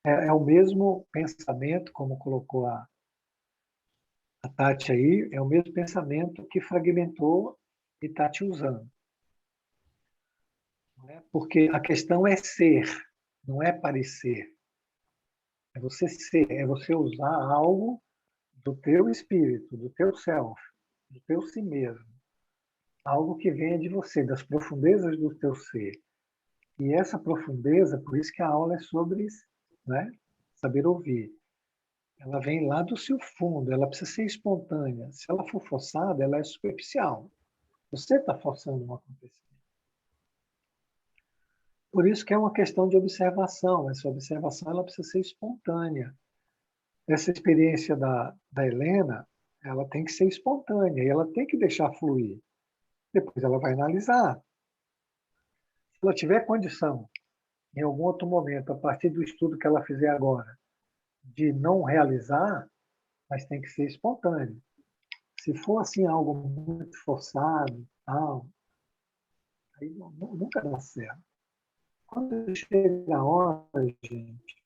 É o mesmo pensamento, como colocou a Tati aí, é o mesmo pensamento que fragmentou e está te usando. Porque a questão é ser, não é parecer. É você ser, é você usar algo do teu espírito, do teu self, do teu si mesmo. Algo que venha de você, das profundezas do teu ser. E essa profundeza, por isso que a aula é sobre, né, saber ouvir. Ela vem lá do seu fundo, ela precisa ser espontânea. Se ela for forçada, ela é superficial. Você está forçando um acontecimento. Por isso que é uma questão de observação. Essa observação ela precisa ser espontânea. Essa experiência da Helena, ela tem que ser espontânea e ela tem que deixar fluir. Depois ela vai analisar. Se ela tiver condição, em algum outro momento, a partir do estudo que ela fizer agora, de não realizar, mas tem que ser espontâneo. Se for assim algo muito forçado, tal, aí nunca dá certo. Quando chega a hora, gente,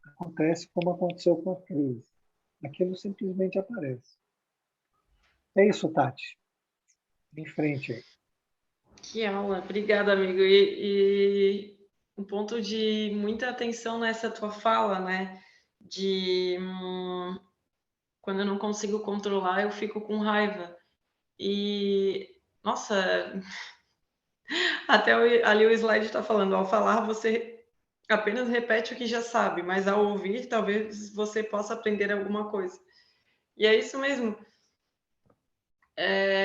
acontece como aconteceu com a Cris. Aquilo simplesmente aparece. É isso, Tati. Em frente aí. Que aula, obrigada, amigo. E um ponto de muita atenção nessa tua fala, né? De quando eu não consigo controlar, eu fico com raiva. E, nossa, até ali o slide está falando, ao falar você apenas repete o que já sabe, mas ao ouvir, talvez você possa aprender alguma coisa. E é isso mesmo.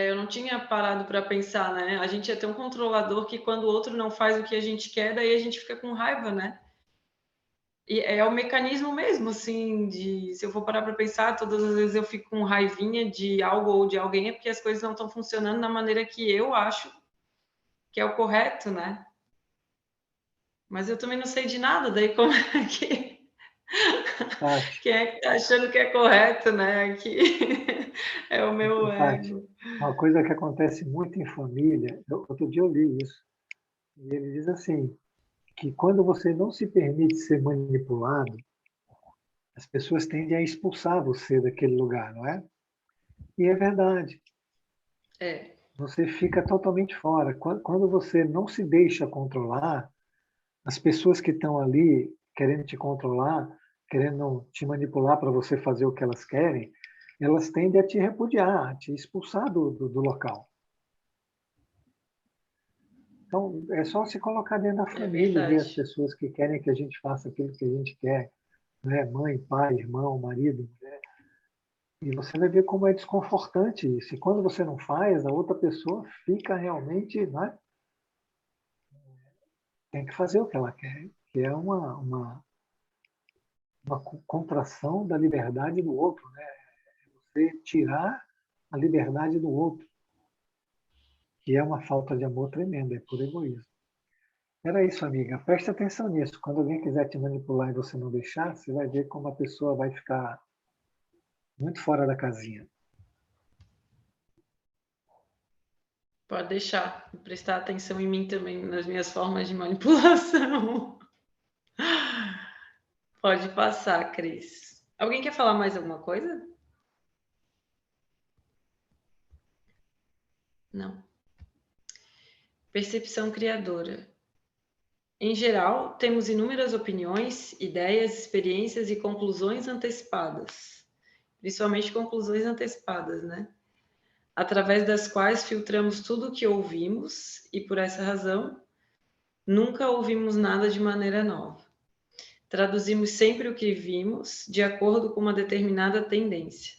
Eu não tinha parado para pensar, né? A gente é tão controlador que quando o outro não faz o que a gente quer, daí a gente fica com raiva, né? E é o mecanismo mesmo, assim, de se eu for parar para pensar, todas as vezes eu fico com raivinha de algo ou de alguém, é porque as coisas não estão funcionando da maneira que eu acho que é o correto, né? Mas eu também não sei de nada, daí como é que... Tati, Quem é que tá achando que é correto, né? Que é o meu Tati, ego. uma coisa que acontece muito em família, outro dia eu li isso, e ele diz assim, que quando você não se permite ser manipulado, as pessoas tendem a expulsar você daquele lugar, não é? E é verdade. É, Você fica totalmente fora. Quando você não se deixa controlar, as pessoas que estão ali querendo te controlar, querendo te manipular para você fazer o que elas querem, elas tendem a te repudiar, a te expulsar do local. Então, é só se colocar dentro da família e ver as verdade. pessoas que querem que a gente faça aquilo que a gente quer, né? Mãe, pai, irmão, marido, mulher. E você vai ver como é desconfortante isso. E quando você não faz, a outra pessoa fica realmente, né? Tem que fazer o que ela quer, que é uma contração da liberdade do outro, né? Você tirar a liberdade do outro, que é uma falta de amor tremenda, é por egoísmo. Era isso, amiga. Preste atenção nisso. Quando alguém quiser te manipular e você não deixar, você vai ver como a pessoa vai ficar muito fora da casinha. Pode deixar, prestar atenção em mim também, nas minhas formas de manipulação. Pode passar, Cris. Alguém quer falar mais alguma coisa? Não. Percepção criadora. Em geral, temos inúmeras opiniões, ideias, experiências e conclusões antecipadas. Principalmente conclusões antecipadas, né? Através das quais filtramos tudo o que ouvimos e, por essa razão, nunca ouvimos nada de maneira nova. Traduzimos sempre o que vimos de acordo com uma determinada tendência.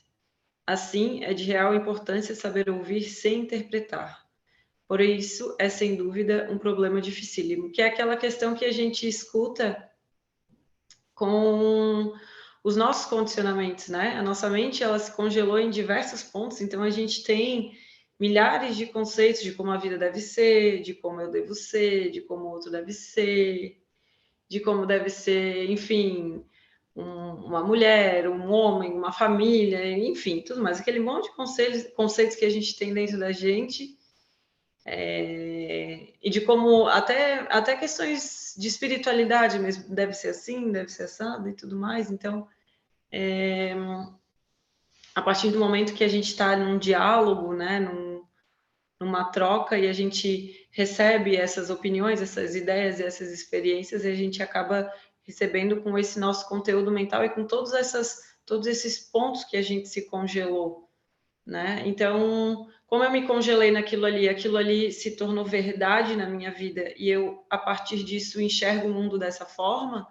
Assim, é de real importância saber ouvir sem interpretar. Por isso, é sem dúvida um problema dificílimo, que é aquela questão que a gente escuta com os nossos condicionamentos, né? A nossa mente, ela se congelou em diversos pontos, então a gente tem milhares de conceitos de como a vida deve ser, de como eu devo ser, de como o outro deve ser, de como deve ser, enfim, uma mulher, um homem, uma família, enfim, tudo mais. Aquele monte de conceitos que a gente tem dentro da gente, e de como até questões de espiritualidade mesmo, deve ser assim, deve ser assado e tudo mais. Então, a partir do momento que a gente está num diálogo, né, numa troca e a gente recebe essas opiniões, essas ideias e essas experiências, e a gente acaba recebendo com esse nosso conteúdo mental e com todos esses pontos que a gente se congelou, né? Então, como eu me congelei naquilo ali, aquilo ali se tornou verdade na minha vida e eu, a partir disso, enxergo o mundo dessa forma.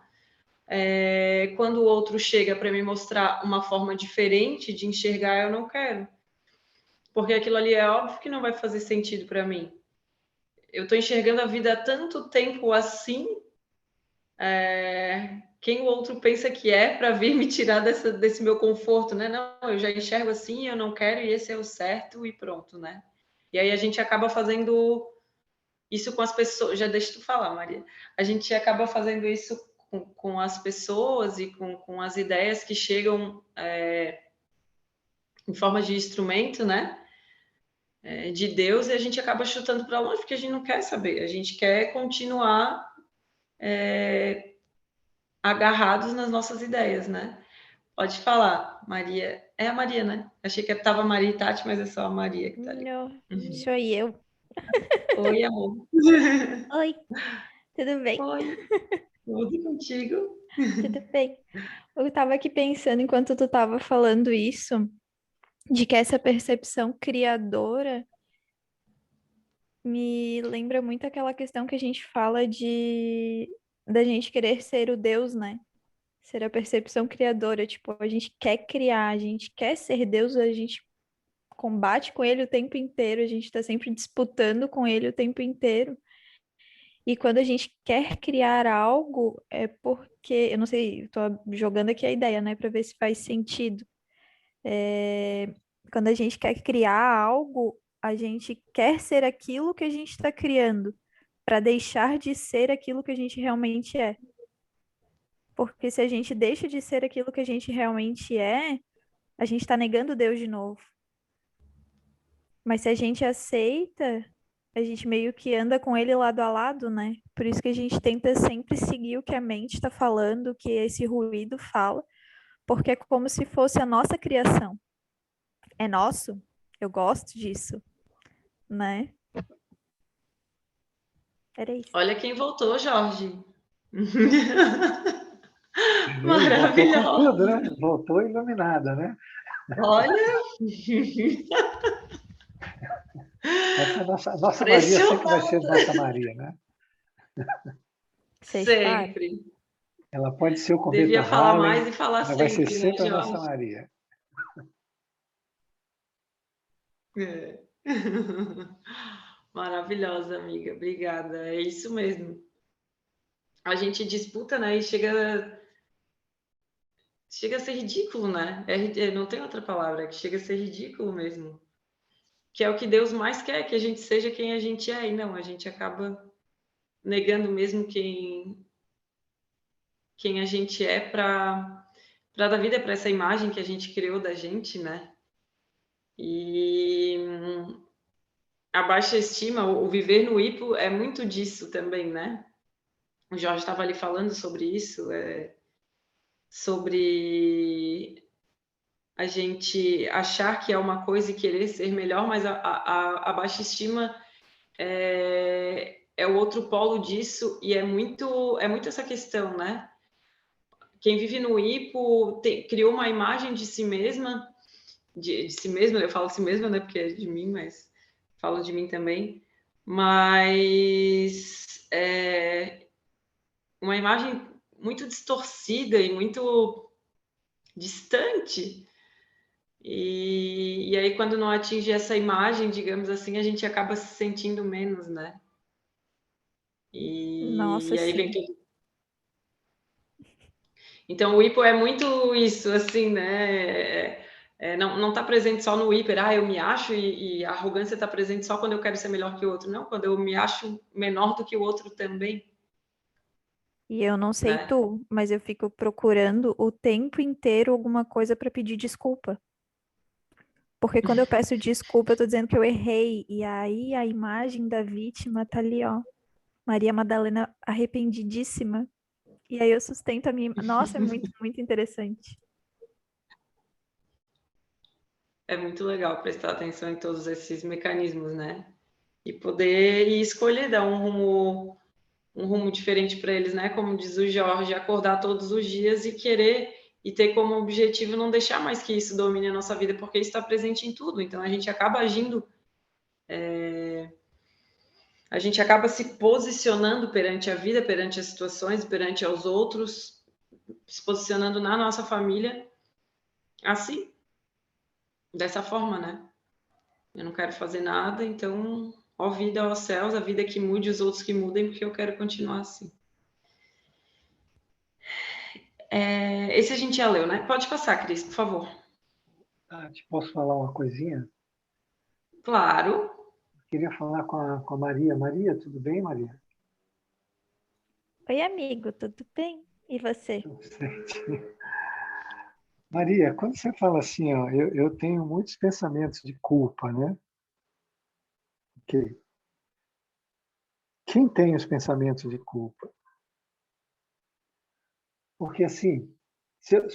Quando o outro chega para me mostrar uma forma diferente de enxergar, eu não quero. Porque aquilo ali é óbvio que não vai fazer sentido para mim. Eu estou enxergando a vida há tanto tempo assim, quem o outro pensa que é para vir me tirar desse meu conforto, né? Não, eu já enxergo assim, eu não quero e esse é o certo e pronto, né? E aí a gente acaba fazendo isso com as pessoas. Já deixa tu falar, Maria. A gente acaba fazendo isso com as pessoas e com as ideias que chegam em forma de instrumento, né? De Deus, e a gente acaba chutando para longe porque a gente não quer saber, a gente quer continuar agarrados nas nossas ideias, né? Pode falar, Maria. É a Maria, né? Achei que estava Maria e Tati, mas é só a Maria que está ali. Não, sou eu. Oi, amor. Oi, tudo bem? Oi, tudo contigo? Tudo bem. Eu estava aqui pensando enquanto tu estava falando isso, de que essa percepção criadora me lembra muito aquela questão que a gente fala da gente querer ser o Deus, né? Ser a percepção criadora, tipo, a gente quer criar, a gente quer ser Deus, a gente combate com ele o tempo inteiro, a gente está sempre disputando com ele o tempo inteiro. E quando a gente quer criar algo, é porque, eu não sei, estou jogando aqui a ideia, né, para ver se faz sentido. Quando a gente quer criar algo, a gente quer ser aquilo que a gente está criando, para deixar de ser aquilo que a gente realmente é. Porque se a gente deixa de ser aquilo que a gente realmente é, a gente está negando Deus de novo. Mas se a gente aceita, a gente meio que anda com ele lado a lado, né? Por isso que a gente tenta sempre seguir o que a mente está falando, o que esse ruído fala, porque é como se fosse a nossa criação. É nosso? Eu gosto disso, né? Era isso. Olha quem voltou, Jorge. Voltou com tudo, Maravilhosa. né? Voltou iluminada, né? Olha! Essa nossa Maria sempre vai ser nossa Maria, né? Sempre. Ela pode ser o cometa Devia falar Halley, mais e falar mas vai ser sempre, né, sempre a nossa Jorge? Maria. É. Maravilhosa, amiga. Obrigada. É isso mesmo. A gente disputa, né? E chega a ser ridículo, né? Não tem outra palavra, é que chega a ser ridículo mesmo. Que é o que Deus mais quer, que a gente seja quem a gente é. E não, a gente acaba negando mesmo quem a gente é para dar vida para essa imagem que a gente criou da gente, né? E a baixa estima, o viver no hipo é muito disso também, né? O Jorge estava ali falando sobre isso, sobre a gente achar que é uma coisa e querer ser melhor, mas a baixa estima é o outro polo disso e é muito essa questão, né? Quem vive no hipo criou uma imagem de si mesma, de si mesma, eu falo si mesma, né? Porque é de mim, mas falo de mim também. Mas uma imagem muito distorcida e muito distante. E aí, quando não atinge essa imagem, digamos assim, a gente acaba se sentindo menos, né? Nossa, E aí vem sim. tudo. Então, o hipo é muito isso, assim, né? Não está presente só no hiper, eu me acho, e a arrogância está presente só quando eu quero ser melhor que o outro. Não, quando eu me acho menor do que o outro também, E eu não sei né? tu, mas eu fico procurando o tempo inteiro alguma coisa para pedir desculpa. Porque quando eu peço desculpa, eu tô dizendo que eu errei. E aí a imagem da vítima tá ali, ó. Maria Madalena arrependidíssima. E aí eu sustento a minha. Nossa, é muito, muito interessante. É muito legal prestar atenção em todos esses mecanismos, né? E poder escolher dar um rumo diferente para eles, né? Como diz o Jorge, acordar todos os dias e querer e ter como objetivo não deixar mais que isso domine a nossa vida, porque isso está presente em tudo. Então a gente acaba agindo, a gente acaba se posicionando perante a vida, perante as situações, perante aos outros, se posicionando na nossa família, assim, dessa forma, né? Eu não quero fazer nada, então, ó vida, ó céus, a vida que mude, os outros que mudem, porque eu quero continuar assim. Esse a gente já leu, né? Pode passar, Cris, por favor. Te posso falar uma coisinha? Claro. Queria falar com a Maria. Maria, tudo bem, Maria? Oi, amigo, tudo bem? E você? Tudo certo. Maria, quando você fala assim, ó, eu tenho muitos pensamentos de culpa, né? Ok. Quem tem os pensamentos de culpa? Porque assim,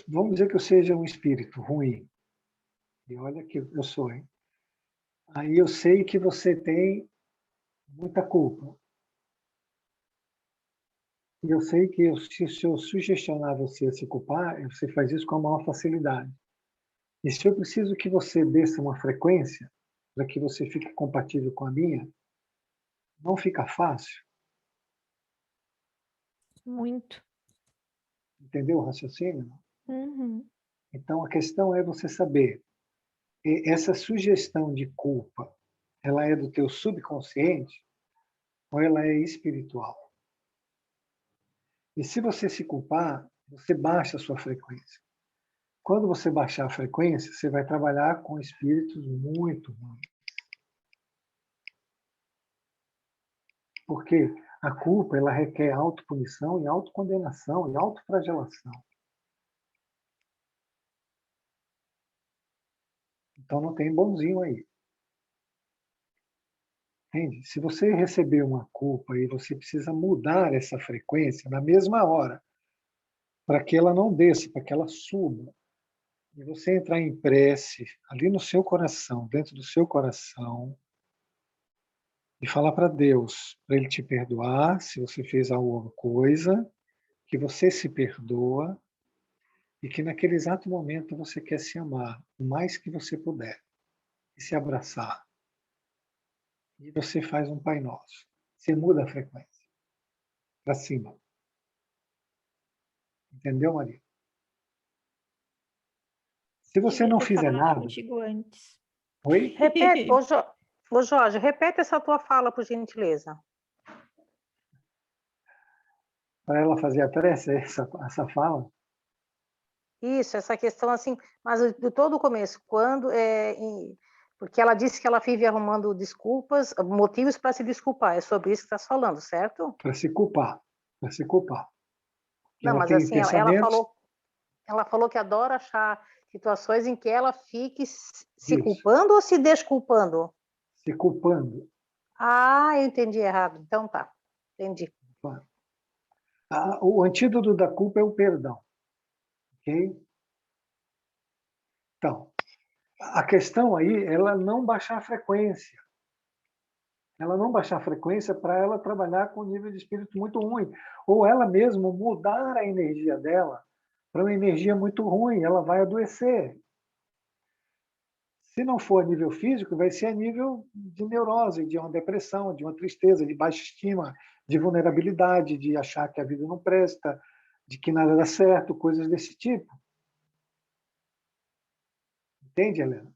vamos dizer que eu seja um espírito ruim. E olha que eu sou, hein? Aí eu sei que você tem muita culpa. E eu sei que se eu sugestionar você a se culpar, você faz isso com a maior facilidade. E se eu preciso que você desça uma frequência para que você fique compatível com a minha, não fica fácil. Muito. Entendeu o raciocínio? Uhum. Então, a questão é você saber, essa sugestão de culpa, ela é do teu subconsciente ou ela é espiritual? E se você se culpar, você baixa a sua frequência. Quando você baixar a frequência, você vai trabalhar com espíritos muito ruins. Porque a culpa, ela requer autopunição e autocondenação e autoflagelação. Então não tem bonzinho aí. Entende? Se você receber uma culpa e você precisa mudar essa frequência na mesma hora, para que ela não desça, para que ela suba, e você entrar em prece ali no seu coração, dentro do seu coração, e falar para Deus, para Ele te perdoar, se você fez alguma coisa, que você se perdoa, e que naquele exato momento você quer se amar o mais que você puder e se abraçar. E você faz um Pai Nosso. Você muda a frequência para cima. Entendeu, Maria? Se você Devia não ter fizer falado nada... contigo antes. Oi? Repete, ô Jorge, repete essa tua fala, por gentileza. Para ela fazer a prece, essa fala? Isso, essa questão assim, mas do todo o começo, porque ela disse que ela vive arrumando desculpas, motivos para se desculpar, é sobre isso que está falando, certo? Para se culpar. Para se culpar. Não, Ela mas tem assim, pensamentos... ela falou que adora achar situações em que ela fique se Isso. culpando ou se desculpando? Se culpando. Ah, eu entendi errado. Então tá, entendi. O antídoto da culpa é o perdão. Ok? Então, a questão aí é ela não baixar a frequência. Ela não baixar a frequência para ela trabalhar com um nível de espírito muito ruim. Ou ela mesma mudar a energia dela para uma energia muito ruim. Ela vai adoecer. Se não for a nível físico, vai ser a nível de neurose, de uma depressão, de uma tristeza, de baixa estima, de vulnerabilidade, de achar que a vida não presta, de que nada dá certo, coisas desse tipo. Entende, Helena?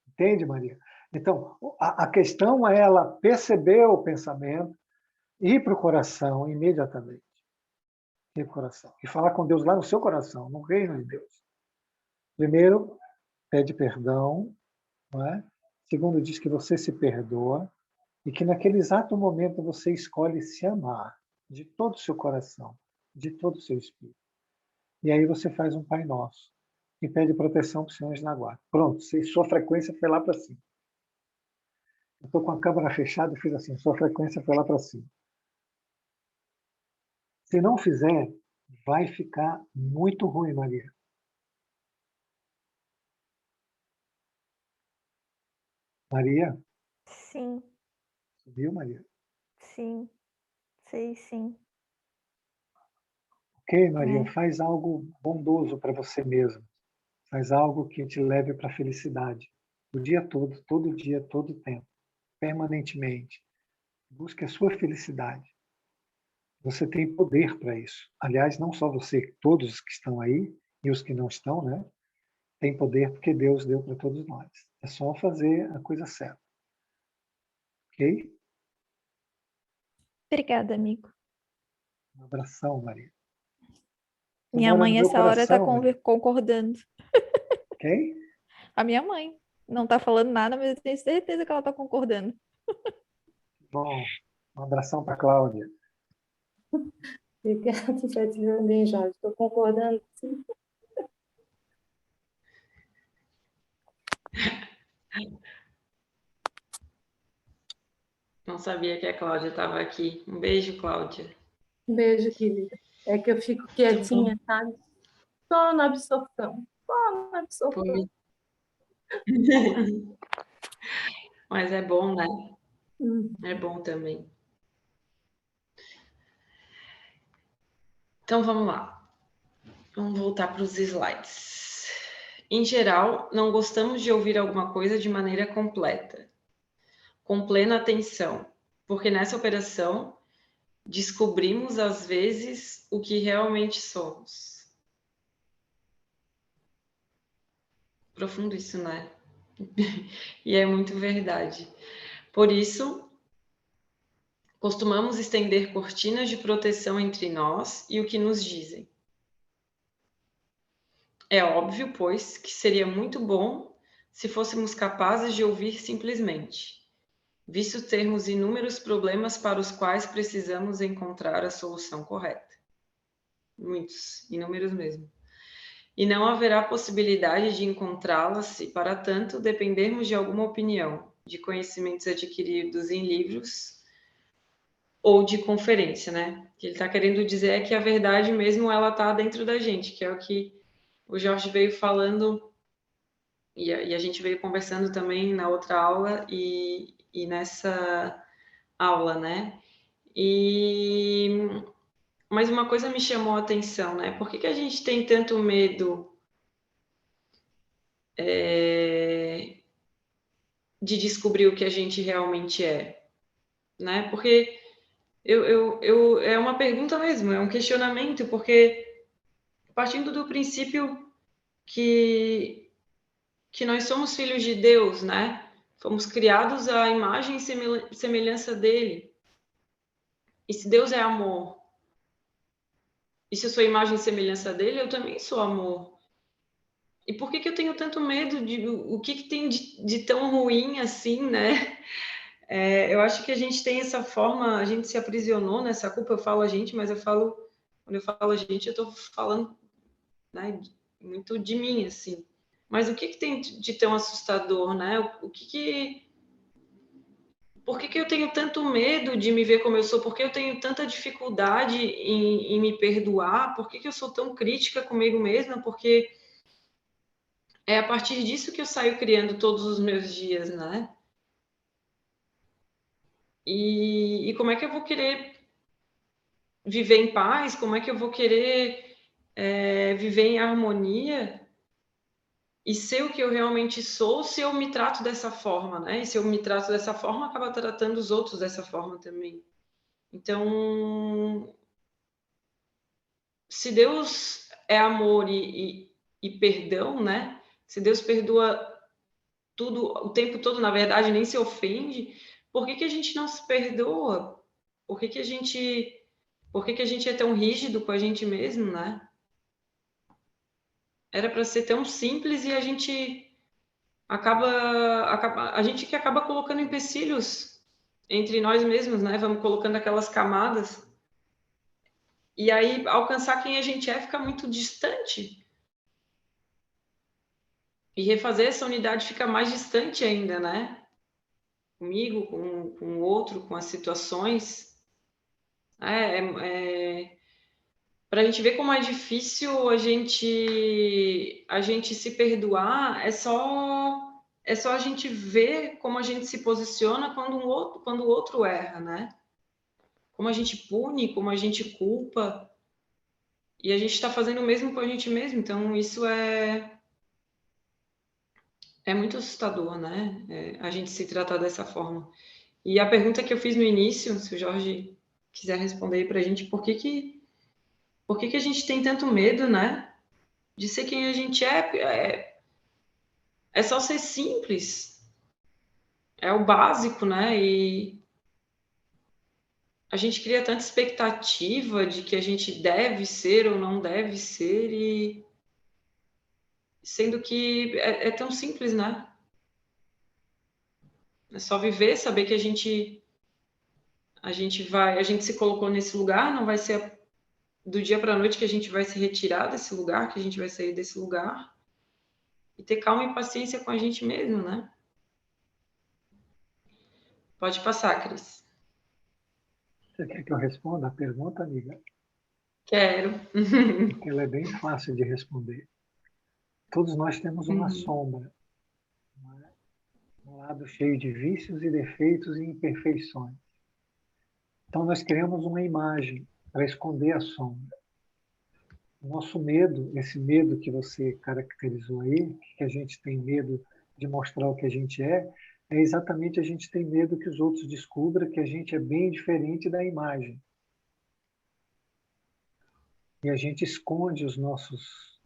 Entende, Maria? Então, a questão é ela perceber o pensamento, ir para o coração imediatamente. Ir para o coração. E falar com Deus lá no seu coração, no reino de Deus. Primeiro, pede perdão. Não é? Segundo, diz que você se perdoa e que naquele exato momento você escolhe se amar de todo o seu coração, de todo o seu espírito. E aí você faz um Pai Nosso e pede proteção para os senhores na guarda. Pronto, sua frequência foi lá para cima. Eu estou com a câmera fechada e fiz assim, sua frequência foi lá para cima. Se não fizer, vai ficar muito ruim, Maria. Maria? Sim, Viu, Maria? sim, sei sim. Ok, Maria, É. faz algo bondoso para você mesmo. Faz algo que te leve para a felicidade. O dia todo dia, todo tempo. Permanentemente. Busque a sua felicidade. Você tem poder para isso. Aliás, não só você, todos os que estão aí e os que não estão, né? Tem poder porque Deus deu para todos nós. É só fazer a coisa certa. Ok? Obrigada, amigo. Um abração, Maria. Tu Minha mora no mãe, meu essa hora, tá coração, Maria. concordando. Ok? A minha mãe não tá falando nada, mas eu tenho certeza que ela tá concordando. Bom, um abração para Cláudia. Obrigada, Beth Jorge. Estou concordando, sim. Não sabia que a Cláudia estava aqui. Um beijo, Cláudia. Um beijo, querida. É que eu fico quietinha, sabe? Só na absorção. Só na absorção. Foi. Mas é bom, né? É bom também. Então vamos lá. Vamos voltar para os slides. Em geral, não gostamos de ouvir alguma coisa de maneira completa, com plena atenção, porque nessa operação descobrimos às vezes o que realmente somos. Profundo isso, né? E é muito verdade. Por isso, costumamos estender cortinas de proteção entre nós e o que nos dizem. É óbvio, pois, que seria muito bom se fôssemos capazes de ouvir simplesmente, visto termos inúmeros problemas para os quais precisamos encontrar a solução correta. Muitos, inúmeros mesmo. E não haverá possibilidade de encontrá-las se, para tanto, dependermos de alguma opinião, de conhecimentos adquiridos em livros ou de conferência, né? O que ele está querendo dizer é que a verdade mesmo, ela está dentro da gente, que é o que o Jorge veio falando e a gente veio conversando também na outra aula e nessa aula, né? Mas uma coisa me chamou a atenção, né? Por que a gente tem tanto medo de descobrir o que a gente realmente é, né? Porque é uma pergunta mesmo, é um questionamento, porque partindo do princípio que nós somos filhos de Deus, né? Fomos criados à imagem e semelhança dele. E se Deus é amor, e se eu sou imagem e semelhança dele, eu também sou amor. E por que eu tenho tanto medo de o que tem de tão ruim assim, né? Eu acho que a gente tem essa forma, a gente se aprisionou nessa culpa. Eu falo a gente, mas quando eu falo a gente, eu estou falando, né, muito de mim, assim. Mas o que tem de tão assustador, né? Por que eu tenho tanto medo de me ver como eu sou? Por que eu tenho tanta dificuldade em me perdoar? Por que eu sou tão crítica comigo mesma? Porque é a partir disso que eu saio criando todos os meus dias, né? E como é que eu vou querer viver em paz? Como é que eu vou querer viver em harmonia e ser o que eu realmente sou se eu me trato dessa forma, né? E se eu me trato dessa forma, acaba tratando os outros dessa forma também. Então, se Deus é amor e perdão, né? Se Deus perdoa tudo o tempo todo, na verdade, nem se ofende, por que a gente não se perdoa? Por que a gente é tão rígido com a gente mesmo, né? Era para ser tão simples e a gente a gente que acaba colocando empecilhos entre nós mesmos, né? Vamos colocando aquelas camadas e aí alcançar quem a gente é fica muito distante. E refazer essa unidade fica mais distante ainda, né? Comigo, com o outro, com as situações. Para a gente ver como é difícil a gente se perdoar, é só a gente ver como a gente se posiciona quando o outro erra, né? Como a gente pune, como a gente culpa. E a gente está fazendo o mesmo com a gente mesmo. Então, isso é muito assustador, né? A gente se tratar dessa forma. E a pergunta que eu fiz no início, se o Jorge quiser responder aí para a gente, por que a gente tem tanto medo, né? De ser quem a gente é só ser simples. É o básico, né? E a gente cria tanta expectativa de que a gente deve ser ou não deve ser, e sendo que é tão simples, né? É só viver, saber que a gente se colocou nesse lugar, não vai ser do dia para a noite que a gente vai se retirar desse lugar, que a gente vai sair desse lugar, e ter calma e paciência com a gente mesmo, né? Pode passar, Cris. Você quer que eu responda a pergunta, amiga? Quero. Porque ela é bem fácil de responder. Todos nós temos uma sombra, não é? Um lado cheio de vícios e defeitos e imperfeições. Então, nós criamos uma imagem para esconder a sombra. O nosso medo, esse medo que você caracterizou aí, que a gente tem medo de mostrar o que a gente é exatamente a gente tem medo que os outros descubram que a gente é bem diferente da imagem. E a gente esconde os nossos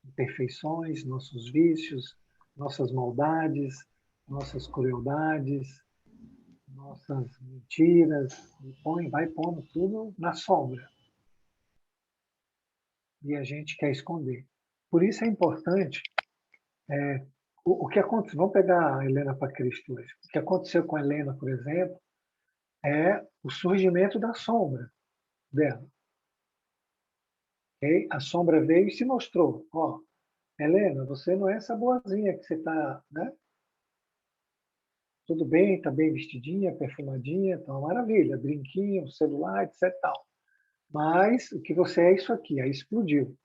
imperfeições, nossos vícios, nossas maldades, nossas crueldades, nossas mentiras, e vai pondo tudo na sombra. E a gente quer esconder. Por isso é importante o que aconteceu. Vamos pegar a Helena para Cristo hoje. O que aconteceu com a Helena, por exemplo, é o surgimento da sombra dela. Okay? A sombra veio e se mostrou. Ó, Helena, você não é essa boazinha que você está, né? Tudo bem, está bem vestidinha, perfumadinha, tá uma maravilha, brinquinho, celular, etc. Tal. Mas o que você é isso aqui, aí explodiu.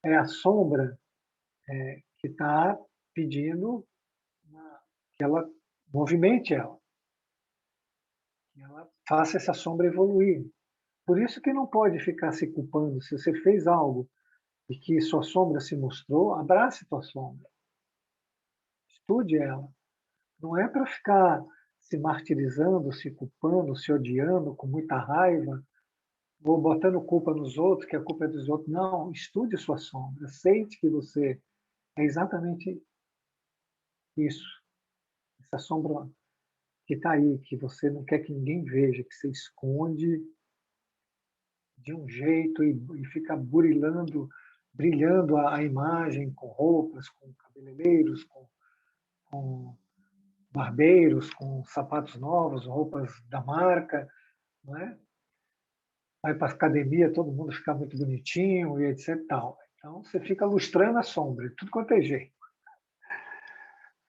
É a sombra que está pedindo que ela movimente ela, que ela faça essa sombra evoluir. Por isso que não pode ficar se culpando. Se você fez algo e que sua sombra se mostrou, abrace tua sombra. Estude ela. Não é para ficar se martirizando, se culpando, se odiando, com muita raiva, ou botando culpa nos outros, que a culpa é dos outros. Não, estude sua sombra. Aceite que você é exatamente isso. Essa sombra que está aí, que você não quer que ninguém veja, que você esconde de um jeito e fica brilhando a imagem com roupas, com cabeleireiros, com barbeiros, com sapatos novos, roupas da marca, não é? Vai para a academia, todo mundo fica muito bonitinho e etc. Tal. Então, você fica lustrando a sombra, de tudo quanto é jeito.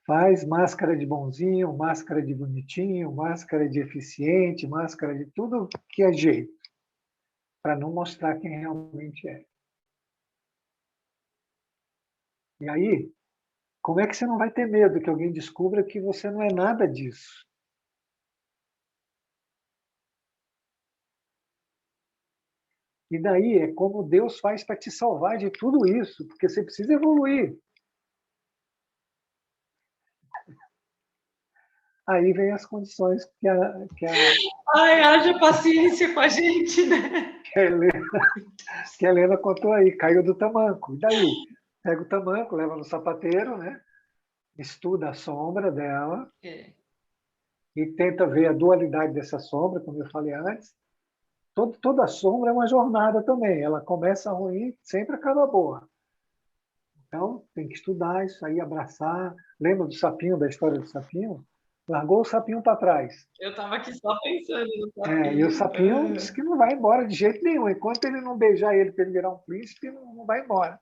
Faz máscara de bonzinho, máscara de bonitinho, máscara de eficiente, máscara de tudo que é jeito, para não mostrar quem realmente é. E aí, como é que você não vai ter medo que alguém descubra que você não é nada disso? E daí é como Deus faz para te salvar de tudo isso, porque você precisa evoluir. Aí vem as condições Ai, haja paciência com a gente, né? que a Helena contou aí, caiu do tamanco. E daí? Pega o tamanco, leva no sapateiro, né? Estuda a sombra dela e tenta ver a dualidade dessa sombra, como eu falei antes. Toda sombra é uma jornada também. Ela começa ruim, sempre acaba boa. Então, tem que estudar isso aí, abraçar. Lembra do sapinho, da história do sapinho? Largou o sapinho para trás. Eu estava aqui só pensando no sapinho. E o sapinho disse que não vai embora de jeito nenhum. Enquanto ele não beijar ele para ele virar um príncipe, não vai embora.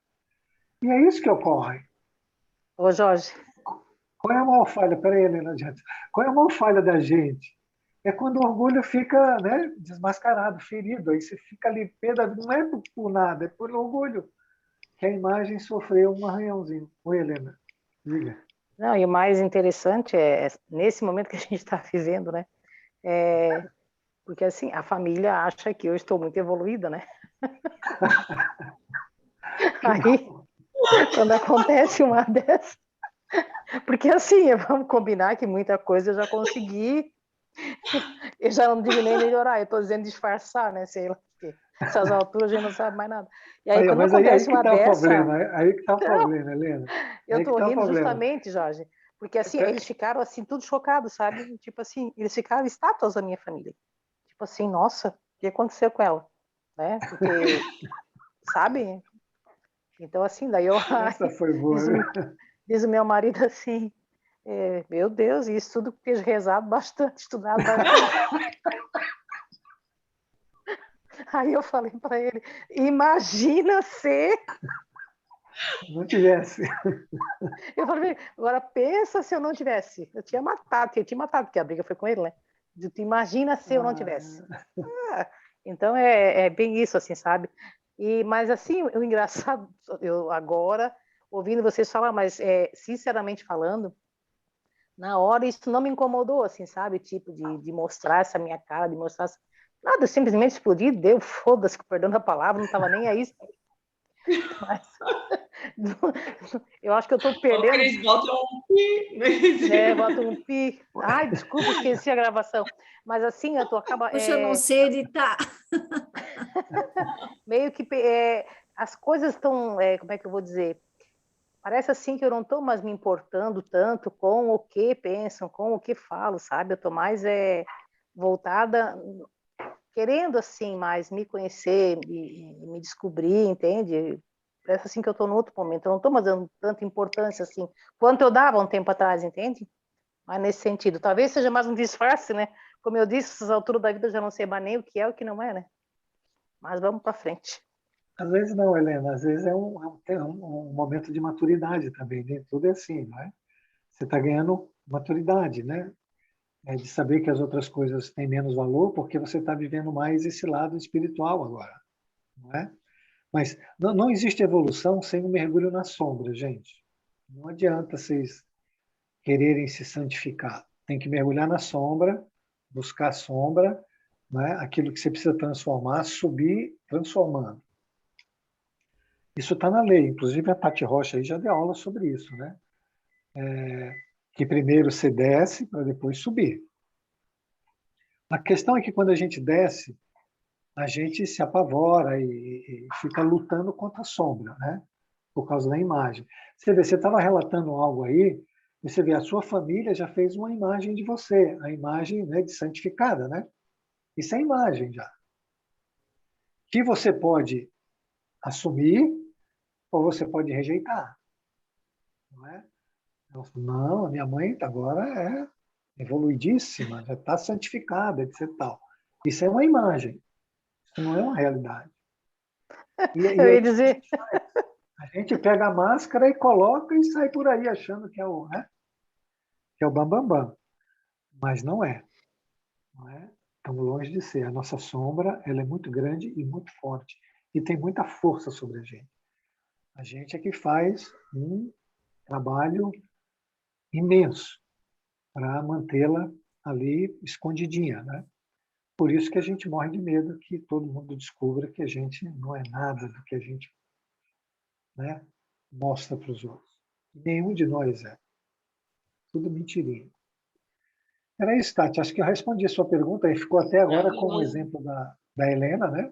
E é isso que ocorre. Ô, Jorge. Qual é a maior falha? Peraí, Helena, adianta. Qual é a maior falha da gente? É quando o orgulho fica, né, desmascarado, ferido. Aí você fica ali, não é por nada, é por orgulho. Que a imagem sofreu um arranhãozinho. Oi, Helena, diga. Não, e o mais interessante é, nesse momento que a gente está vivendo, né? Porque, assim, a família acha que eu estou muito evoluída, né? Aí, quando acontece uma dessas... Porque, assim, vamos combinar que muita coisa eu já consegui, eu já não digo nem melhorar, eu estou dizendo disfarçar, né? Sei lá, porque essas alturas a gente não sabe mais nada. E aí, quando acontece uma dessa... Aí que está o problema, Helena. Eu estou rindo justamente, Jorge, porque, assim, eles ficaram, assim, tudo chocados, sabe? Tipo assim, eles ficaram estátuas da minha família. Tipo assim, nossa, o que aconteceu com ela? Né? Porque, sabe? Então, assim, daí eu... Essa foi boa, diz o meu marido assim, meu Deus, isso tudo porque eu rezado bastante, estudado bastante. Aí eu falei para ele, imagina se... não tivesse. Eu falei, agora pensa se eu não tivesse. Eu tinha matado, porque a briga foi com ele, né? Imagina se eu não tivesse. Então é bem isso, assim, sabe? Mas assim, o engraçado, eu agora, ouvindo vocês falar, mas sinceramente falando, na hora isso não me incomodou, assim, sabe? Tipo, de mostrar essa minha cara, de mostrar... Nada, eu simplesmente explodi, deu, foda-se, perdão a palavra, não estava nem aí. Mas... eu acho que eu estou perdendo... O Cris bota um pi. Bota um pi. Ai, desculpa, esqueci a gravação. Mas assim, eu tô acabando... Poxa, eu não sei editar. Meio que as coisas estão... como é que eu vou dizer? Parece assim que eu não estou mais me importando tanto com o que pensam, com o que falo, sabe? Eu estou mais voltada... querendo, assim, mais me conhecer, me descobrir, entende? Parece assim que eu estou em outro momento. Eu não estou mais dando tanta importância, assim, quanto eu dava um tempo atrás, entende? Mas nesse sentido. Talvez seja mais um disfarce, né? Como eu disse, essas alturas da vida eu já não sei mais nem o que é o que não é, né? Mas vamos para frente. Às vezes não, Helena. Às vezes é um momento de maturidade também. Nem tudo é assim, não é? Você está ganhando maturidade, né? De saber que as outras coisas têm menos valor porque você está vivendo mais esse lado espiritual agora, não é? Mas não existe evolução sem um mergulho na sombra, gente. Não adianta vocês quererem se santificar. Tem que mergulhar na sombra, buscar a sombra, né? Aquilo que você precisa transformar, subir transformando. Isso está na lei. Inclusive, a Tati Rocha aí já deu aula sobre isso, né? Que primeiro você desce para depois subir. A questão é que quando a gente desce, a gente se apavora e fica lutando contra a sombra, né? Por causa da imagem. Você vê, você estava relatando algo aí, e você vê, a sua família já fez uma imagem de você, a imagem, né, de santificada, né? Isso é imagem já. Que você pode assumir ou você pode rejeitar. Não é? Não, a minha mãe agora é evoluidíssima, já está santificada, etc. Tal. Isso é uma imagem, isso não é uma realidade. Eu ia dizer. A gente pega a máscara e coloca e sai por aí achando que é o, né? Que é o bambambam. Bam, bam. Mas não é. Não é. Estamos longe de ser. A nossa sombra, ela é muito grande e muito forte. E tem muita força sobre a gente. A gente é que faz um trabalho imenso para mantê-la ali escondidinha, né? Por isso que a gente morre de medo que todo mundo descubra que a gente não é nada do que a gente, né, mostra para os outros. Nenhum de nós é. Tudo mentirinha. Era isso, Tati. Acho que eu respondi a sua pergunta e ficou até agora como exemplo da Helena, né?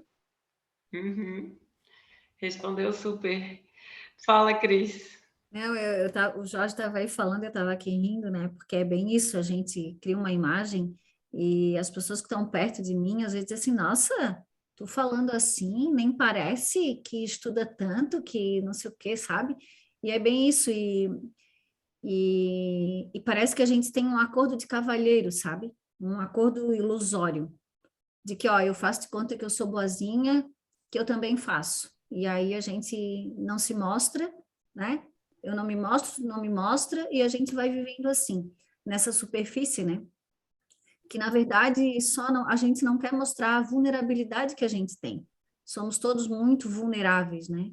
Uhum. Respondeu super. Fala, Cris. Não, o Jorge estava aí falando, eu estava aqui rindo, né? Porque é bem isso, a gente cria uma imagem e as pessoas que estão perto de mim às vezes dizem assim, nossa, tu falando assim, nem parece que estuda tanto, que não sei o quê, sabe? E é bem isso, e parece que a gente tem um acordo de cavalheiro, sabe? Um acordo ilusório, de que, ó, eu faço de conta que eu sou boazinha, que eu também faço. E aí a gente não se mostra, né? Eu não me mostro, não me mostra, e a gente vai vivendo assim, nessa superfície, né? Que, na verdade, a gente não quer mostrar a vulnerabilidade que a gente tem. Somos todos muito vulneráveis, né?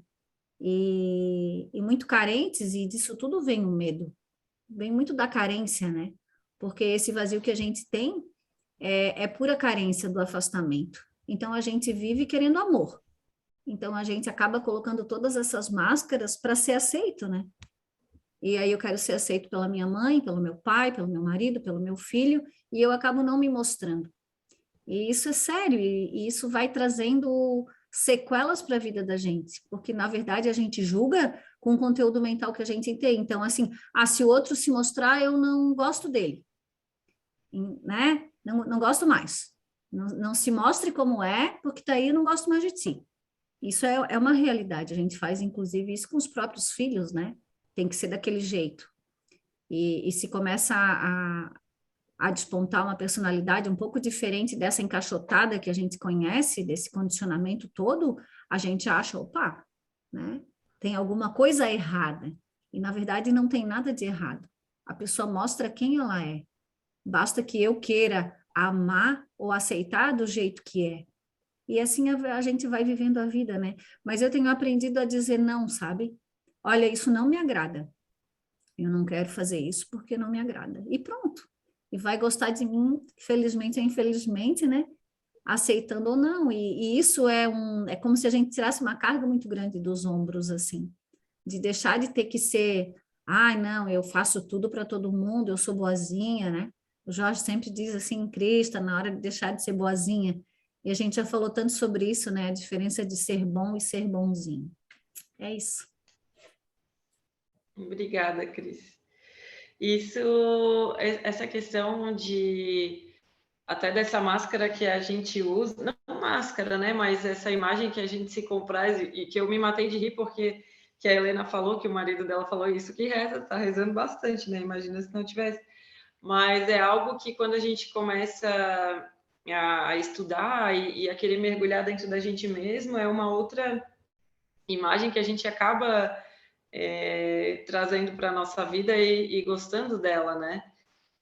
E muito carentes, e disso tudo vem o medo. Vem muito da carência, né? Porque esse vazio que a gente tem é pura carência do afastamento. Então, a gente vive querendo amor. Então, a gente acaba colocando todas essas máscaras para ser aceito, né? E aí eu quero ser aceito pela minha mãe, pelo meu pai, pelo meu marido, pelo meu filho, e eu acabo não me mostrando. E isso é sério, e isso vai trazendo sequelas para a vida da gente, porque, na verdade, a gente julga com o conteúdo mental que a gente tem. Então, assim, se o outro se mostrar, eu não gosto dele, né? Não gosto mais. Não se mostre como é, porque daí eu não gosto mais de ti. Isso é uma realidade, a gente faz, inclusive, isso com os próprios filhos, né? Tem que ser daquele jeito. E se começa a despontar uma personalidade um pouco diferente dessa encaixotada que a gente conhece, desse condicionamento todo, a gente acha, opa, né? Tem alguma coisa errada. E, na verdade, não tem nada de errado. A pessoa mostra quem ela é. Basta que eu queira amar ou aceitar do jeito que é. E assim a gente vai vivendo a vida, né? Mas eu tenho aprendido a dizer não, sabe? Olha, isso não me agrada. Eu não quero fazer isso porque não me agrada. E pronto. E vai gostar de mim, felizmente ou infelizmente, né? Aceitando ou não. E isso é como se a gente tirasse uma carga muito grande dos ombros, assim. De deixar de ter que ser, não, eu faço tudo para todo mundo, eu sou boazinha, né? O Jorge sempre diz assim, Cristo, na hora de deixar de ser boazinha. E a gente já falou tanto sobre isso, né? A diferença de ser bom e ser bonzinho. É isso. Obrigada, Cris. Essa questão até dessa máscara que a gente usa, não máscara, né? Mas essa imagem que a gente se compraz e que eu me matei de rir porque que a Helena falou, que o marido dela falou isso, que reza, tá rezando bastante, né? Imagina se não tivesse. Mas é algo que quando a gente começa a estudar e a querer mergulhar dentro da gente mesmo, é uma outra imagem que a gente acaba trazendo para a nossa vida e gostando dela, né?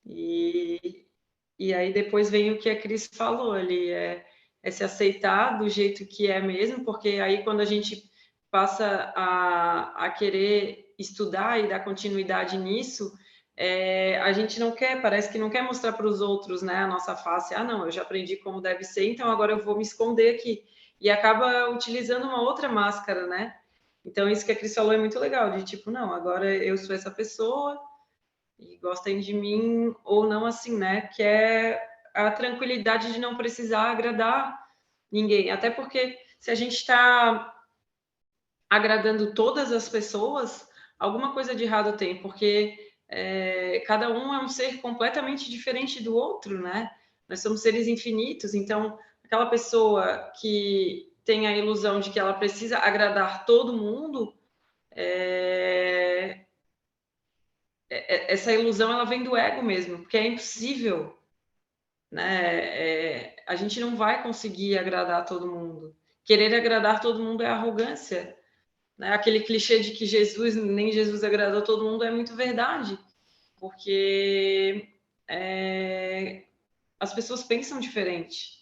E aí depois vem o que a Cris falou ali, é se aceitar do jeito que é mesmo, porque aí quando a gente passa a querer estudar e dar continuidade nisso, a gente não quer, parece que não quer mostrar para os outros, né, a nossa face. Ah, não, eu já aprendi como deve ser, então agora eu vou me esconder aqui. E acaba utilizando uma outra máscara, né? Então, isso que a Cris falou é muito legal, de tipo, não, agora eu sou essa pessoa e gostem de mim ou não assim, né? Que é a tranquilidade de não precisar agradar ninguém. Até porque se a gente está agradando todas as pessoas, alguma coisa de errado tem, porque cada um é um ser completamente diferente do outro, né? Nós somos seres infinitos, então aquela pessoa que tem a ilusão de que ela precisa agradar todo mundo, essa ilusão ela vem do ego mesmo, porque é impossível, né? A gente não vai conseguir agradar todo mundo. Querer agradar todo mundo é arrogância, né? Aquele clichê de que nem Jesus agradou todo mundo é muito verdade, porque as pessoas pensam diferente.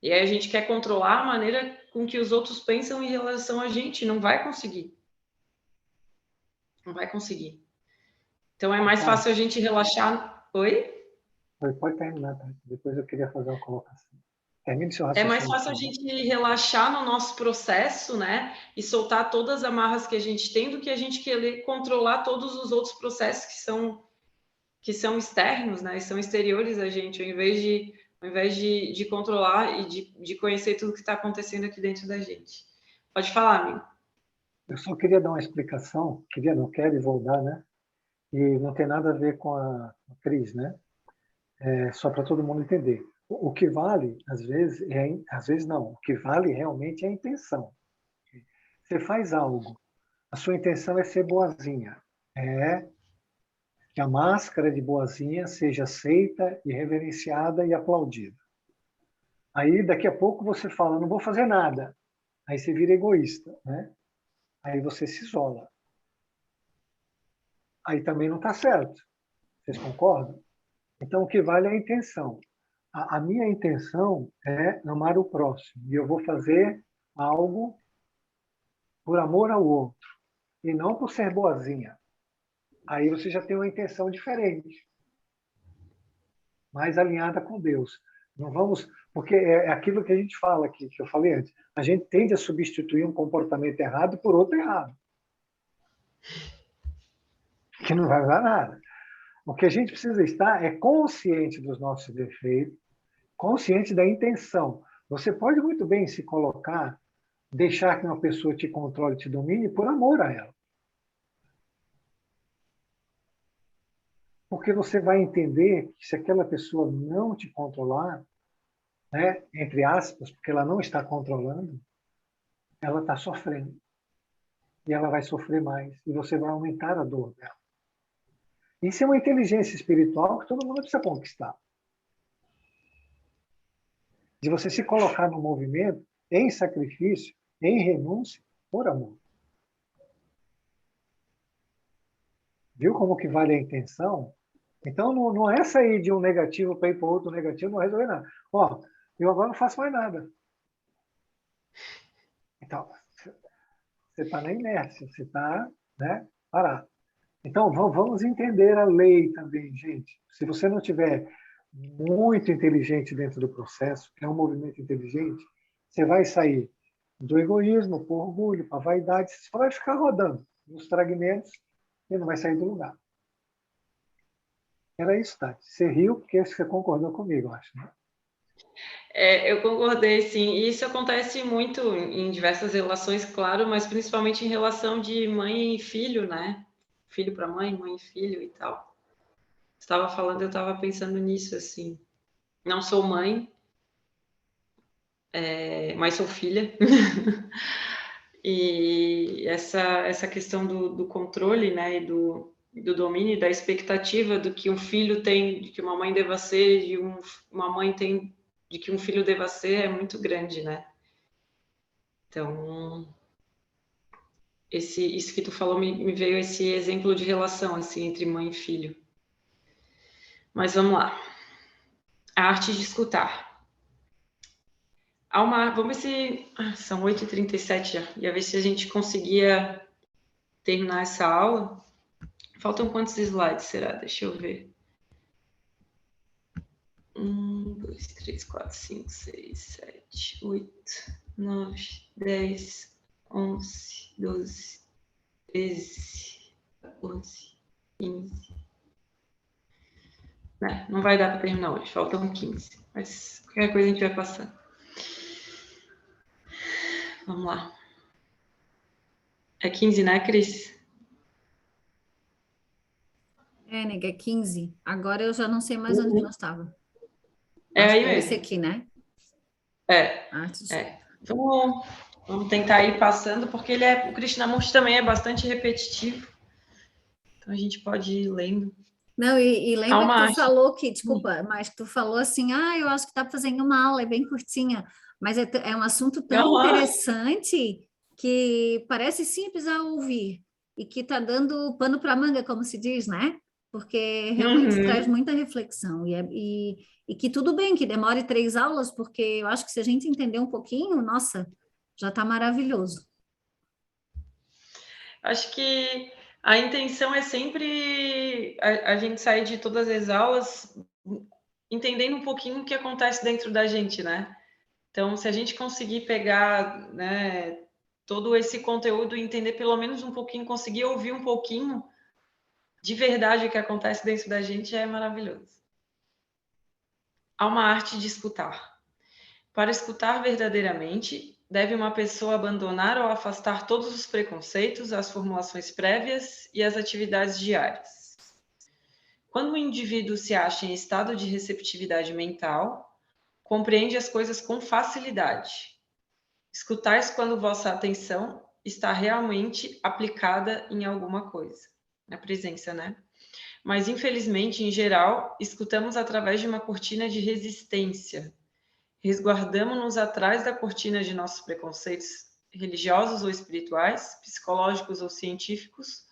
E aí a gente quer controlar a maneira com que os outros pensam em relação a gente. Não vai conseguir. Não vai conseguir. Então é mais fácil a gente relaxar. Oi? Pode terminar, tá? Depois eu queria fazer uma colocação. Termine seu É raciocínio. mais fácil a gente relaxar no nosso processo, né? E soltar todas as amarras que a gente tem do que a gente querer controlar todos os outros processos que são externos, né? E são exteriores a gente, ao invés de controlar e de conhecer tudo que está acontecendo aqui dentro da gente. Pode falar, amigo. Eu só queria dar uma explicação, não quero e vou dar, né? E não tem nada a ver com a Cris, né? Só para todo mundo entender. O que vale, às vezes não, o que vale realmente é a intenção. Você faz algo, a sua intenção é ser boazinha, que a máscara de boazinha seja aceita e reverenciada e aplaudida. Aí, daqui a pouco, você fala, não vou fazer nada. Aí você vira egoísta, né? Aí você se isola. Aí também não está certo. Vocês concordam? Então, o que vale é a intenção. A minha intenção é amar o próximo. E eu vou fazer algo por amor ao outro. E não por ser boazinha. Aí você já tem uma intenção diferente. Mais alinhada com Deus. Não vamos... Porque é aquilo que a gente fala aqui, que eu falei antes. A gente tende a substituir um comportamento errado por outro errado. Que não vai dar nada. O que a gente precisa estar é consciente dos nossos defeitos, consciente da intenção. Você pode muito bem se colocar, deixar que uma pessoa te controle, te domine por amor a ela. Porque você vai entender que se aquela pessoa não te controlar, né, entre aspas, porque ela não está controlando, ela está sofrendo. E ela vai sofrer mais. E você vai aumentar a dor dela. Isso é uma inteligência espiritual que todo mundo precisa conquistar. De você se colocar no movimento em sacrifício, em renúncia, por amor. Viu como que vale a intenção? Então, não é sair de um negativo para ir para outro negativo, não vai resolver nada. Ó, eu agora não faço mais nada. Então, você está na inércia, você está, né, parado. Então, vamos entender a lei também, gente. Se você não tiver muito inteligente dentro do processo, é um movimento inteligente, você vai sair do egoísmo, para o orgulho, para a vaidade, você só vai ficar rodando nos fragmentos e não vai sair do lugar. Era isso, Tati. Você riu porque você concordou comigo, eu acho, né? Eu concordei, sim. E isso acontece muito em diversas relações, claro, mas principalmente em relação de mãe e filho, né? Filho para mãe e filho e tal. Estava falando, eu estava pensando nisso, assim. Não sou mãe, mas sou filha. E essa questão do controle, né, e do domínio, da expectativa do que um filho tem, de que uma mãe deva ser, uma mãe tem de que um filho deva ser, é muito grande, né? Então, isso que tu falou me veio esse exemplo de relação, assim, entre mãe e filho. Mas vamos lá. A arte de escutar. Vamos ver se... são 8h37 já. Ia ver se a gente conseguia terminar essa aula. Faltam quantos slides, será? Deixa eu ver. 1, 2, 3, 4, 5, 6, 7, 8, 9, 10, 11, 12, 13, 14, 15. Não vai dar para terminar hoje, faltam 15. Mas qualquer coisa a gente vai passando. Vamos lá. É 15, né, Cris? Nega, é 15. Agora eu já não sei mais onde nós estávamos. É Acho aí que é esse mesmo. aqui, né? É. Vamos tentar ir passando, porque o Krishnamurti também é bastante repetitivo. Então a gente pode ir lendo. Não, e lembra que tu falou que, desculpa, mas tu falou assim, eu acho que dá para fazer em uma aula, é bem curtinha, mas é um assunto tão interessante que parece simples a ouvir e que está dando pano para manga, como se diz, né? Porque realmente traz muita reflexão e que tudo bem que demore 3 aulas, porque eu acho que se a gente entender um pouquinho, nossa, já está maravilhoso. Acho que a intenção é sempre a gente sair de todas as aulas entendendo um pouquinho o que acontece dentro da gente, né? Então, se a gente conseguir pegar, né, todo esse conteúdo e entender pelo menos um pouquinho, conseguir ouvir um pouquinho de verdade o que acontece dentro da gente, é maravilhoso. Há uma arte de escutar. Para escutar verdadeiramente, deve uma pessoa abandonar ou afastar todos os preconceitos, as formulações prévias e as atividades diárias. Quando o indivíduo se acha em estado de receptividade mental, compreende as coisas com facilidade. Escutais quando vossa atenção está realmente aplicada em alguma coisa. Na presença, né? Mas, infelizmente, em geral, escutamos através de uma cortina de resistência. Resguardamo-nos atrás da cortina de nossos preconceitos religiosos ou espirituais, psicológicos ou científicos,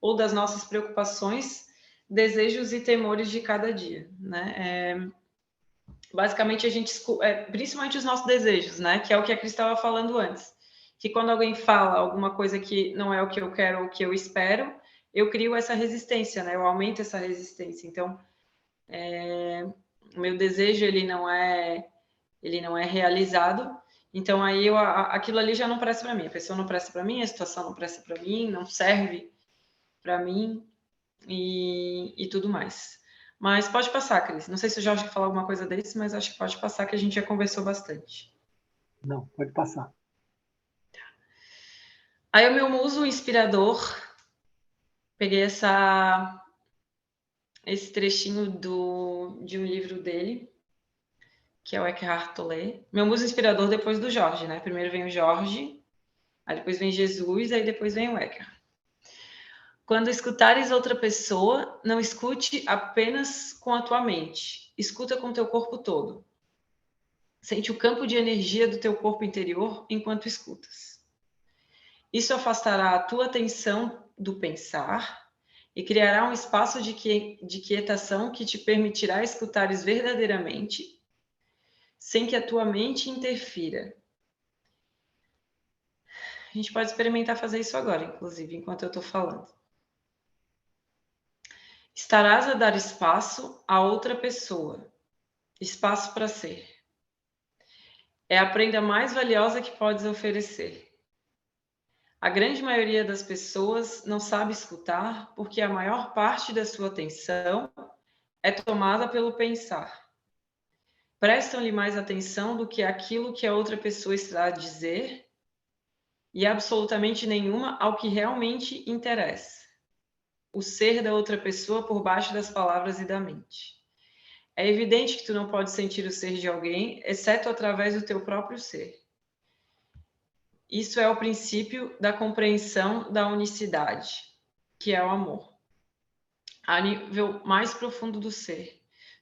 ou das nossas preocupações, desejos e temores de cada dia, né? Basicamente, a gente principalmente os nossos desejos, né? Que é o que a Cris estava falando antes. Que quando alguém fala alguma coisa que não é o que eu quero ou o que eu espero, eu crio essa resistência, né? Eu aumento essa resistência. Então, o meu desejo, ele não é realizado. Então, aí aquilo ali já não presta para mim. A pessoa não presta para mim, a situação não presta para mim, não serve para mim e tudo mais. Mas pode passar, Cris. Não sei se o Jorge quer falar alguma coisa desse, mas acho que pode passar, que a gente já conversou bastante. Não, pode passar. Aí o meu muso inspirador, peguei esse trechinho de um livro dele, que é o Eckhart Tolle. Meu muso inspirador depois do Jorge, né? Primeiro vem o Jorge, aí depois vem Jesus, aí depois vem o Eckhart. Quando escutares outra pessoa, não escute apenas com a tua mente. Escuta com o teu corpo todo. Sente o campo de energia do teu corpo interior enquanto escutas. Isso afastará a tua atenção do pensar e criará um espaço de quietação que te permitirá escutares verdadeiramente, sem que a tua mente interfira. A gente pode experimentar fazer isso agora, inclusive, enquanto eu estou falando. Estarás a dar espaço a outra pessoa, espaço para ser. É a prenda mais valiosa que podes oferecer. A grande maioria das pessoas não sabe escutar porque a maior parte da sua atenção é tomada pelo pensar. Prestam-lhe mais atenção do que aquilo que a outra pessoa está a dizer e absolutamente nenhuma ao que realmente interessa. O ser da outra pessoa por baixo das palavras e da mente. É evidente que tu não pode sentir o ser de alguém, exceto através do teu próprio ser. Isso é o princípio da compreensão da unicidade, que é o amor. A nível mais profundo do ser.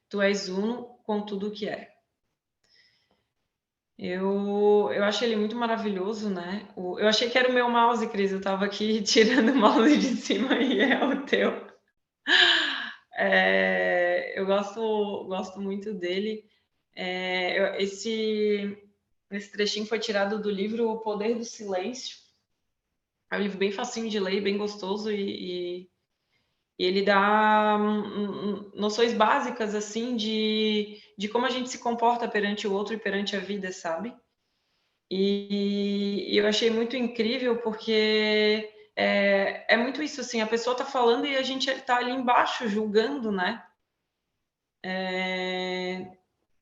Tu és uno com tudo o que é. Eu achei ele muito maravilhoso, né? Eu achei que era o meu mouse, Cris. Eu estava aqui tirando o mouse de cima e é o teu. Eu gosto muito dele. Esse trechinho foi tirado do livro O Poder do Silêncio. É um livro bem facinho de ler, bem gostoso e Ele dá noções básicas, assim, de como a gente se comporta perante o outro e perante a vida, sabe? E eu achei muito incrível porque é muito isso, assim, a pessoa tá falando e a gente tá ali embaixo julgando, né?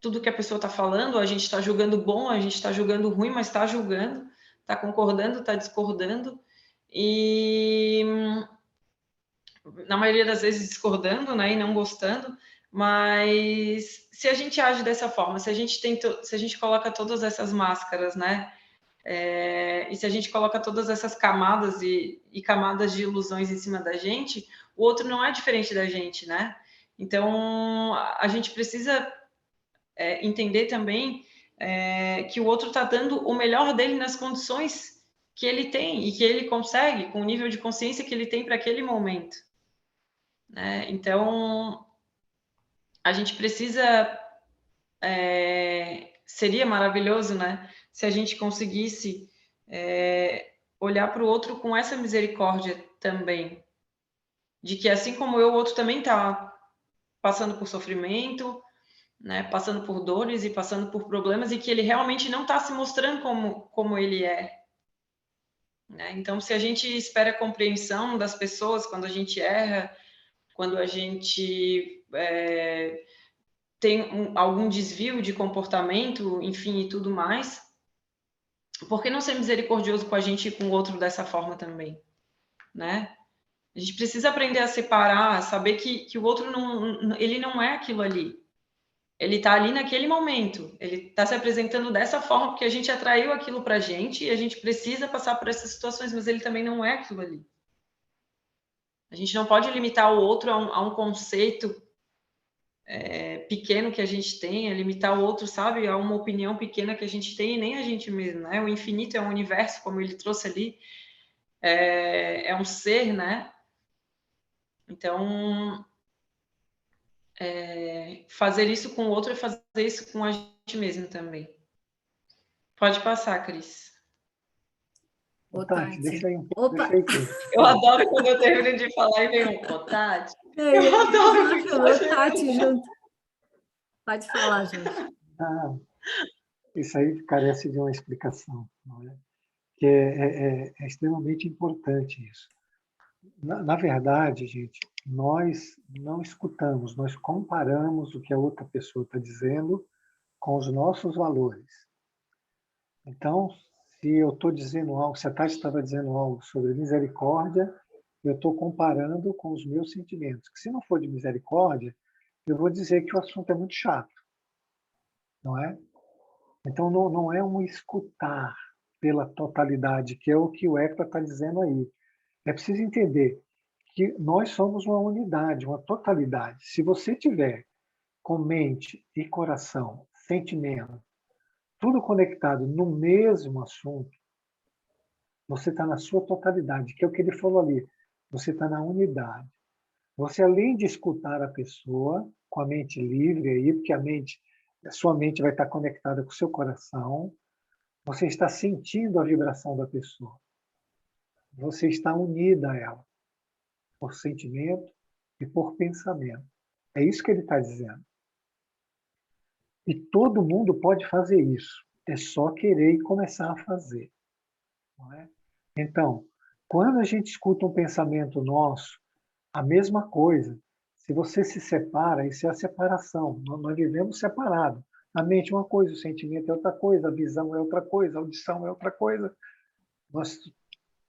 Tudo que a pessoa está falando, a gente está julgando bom, a gente está julgando ruim, mas está julgando, está concordando, está discordando, e na maioria das vezes discordando, né, e não gostando, mas se a gente age dessa forma, se a gente coloca todas essas máscaras, né, e se a gente coloca todas essas camadas e camadas de ilusões em cima da gente, o outro não é diferente da gente, né? Então, a gente precisa entender também que o outro está dando o melhor dele nas condições que ele tem e que ele consegue, com o nível de consciência que ele tem para aquele momento. Né? Então, a gente precisa. Seria maravilhoso, né? Se a gente conseguisse olhar para o outro com essa misericórdia também. De que assim como eu, o outro também está passando por sofrimento, né, passando por dores e passando por problemas, e que ele realmente não está se mostrando como ele é. Né? Então, se a gente espera compreensão das pessoas quando a gente erra, quando a gente tem algum desvio de comportamento, enfim, e tudo mais, por que não ser misericordioso com a gente e com o outro dessa forma também? Né? A gente precisa aprender a separar, saber que o outro ele não é aquilo ali. Ele está ali naquele momento, ele está se apresentando dessa forma porque a gente atraiu aquilo para a gente e a gente precisa passar por essas situações, mas ele também não é aquilo ali. A gente não pode limitar o outro a um conceito pequeno que a gente tem, limitar o outro, sabe, a uma opinião pequena que a gente tem e nem a gente mesmo, né? O infinito é um universo, como ele trouxe ali, é um ser, né? Então, fazer isso com o outro é fazer isso com a gente mesmo também. Pode passar, Cris. Ô, Tati, deixa aí um pouco. Opa! Eu adoro quando eu termino de falar e vem um Tati. Eu adoro falou Tati junto. Pode falar, gente. Isso aí carece de uma explicação, não é? Que é extremamente importante isso. Na verdade, gente, nós não escutamos, nós comparamos o que a outra pessoa está dizendo com os nossos valores. Então, se eu estou dizendo algo, se a Tati estava dizendo algo sobre misericórdia, eu estou comparando com os meus sentimentos. Que se não for de misericórdia, eu vou dizer que o assunto é muito chato, não é? Então, não é um escutar pela totalidade, que é o que o Hector está dizendo aí. É preciso entender que nós somos uma unidade, uma totalidade. Se você tiver com mente e coração, sentimento, tudo conectado no mesmo assunto, você está na sua totalidade, que é o que ele falou ali. Você está na unidade. Você, além de escutar a pessoa com a mente livre, aí, porque a sua mente vai estar conectada com o seu coração, você está sentindo a vibração da pessoa. Você está unida a ela, por sentimento e por pensamento. É isso que ele está dizendo. E todo mundo pode fazer isso. É só querer e começar a fazer. Não é? Então, quando a gente escuta um pensamento nosso, a mesma coisa. Se você se separa, isso é a separação. Nós vivemos separados. A mente é uma coisa, o sentimento é outra coisa, a visão é outra coisa, a audição é outra coisa.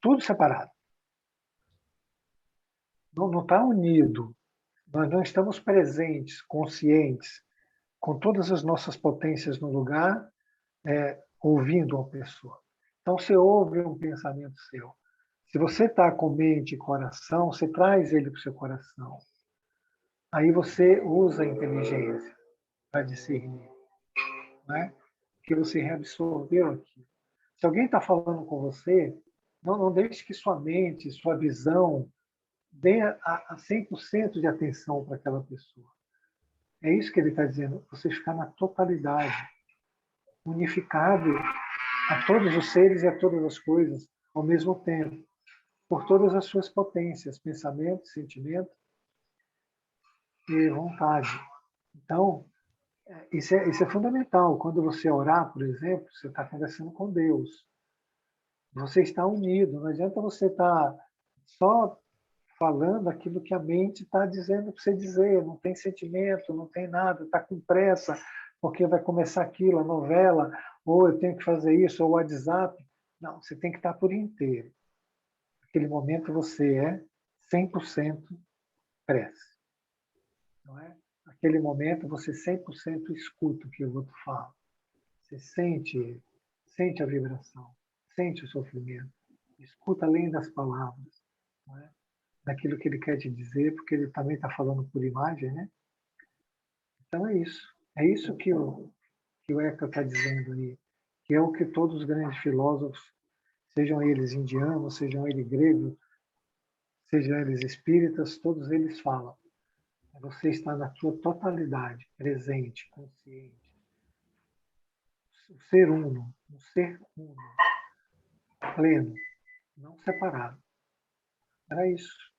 Tudo separado. Não está unido. Nós não estamos presentes, conscientes, com todas as nossas potências no lugar, ouvindo uma pessoa. Então, você ouve um pensamento seu. Se você está com mente e coração, você traz ele para o seu coração. Aí você usa a inteligência para discernir. Né? Que você reabsorveu aqui. Se alguém está falando com você, não deixe que sua mente, sua visão, dê a 100% de atenção para aquela pessoa. É isso que ele está dizendo. Você ficar na totalidade, unificado a todos os seres e a todas as coisas ao mesmo tempo, por todas as suas potências, pensamento, sentimento e vontade. Então, isso é fundamental. Quando você orar, por exemplo, você está conversando com Deus. Você está unido. Não adianta você estar só falando aquilo que a mente está dizendo para você dizer. Não tem sentimento, não tem nada, está com pressa, porque vai começar aquilo, a novela, ou eu tenho que fazer isso, ou o WhatsApp. Não, você tem que estar por inteiro. Naquele momento você é 100% prece. Não é? Naquele momento você 100% escuta o que o outro fala. Você sente a vibração, sente o sofrimento, escuta além das palavras, não é? Daquilo que ele quer te dizer, porque ele também está falando por imagem, né? Então é isso. É isso que o Eckhart está dizendo aí, que é o que todos os grandes filósofos, sejam eles indianos, sejam eles gregos, sejam eles espíritas, todos eles falam. Você está na sua totalidade, presente, consciente. O ser uno, pleno, não separado. Era isso.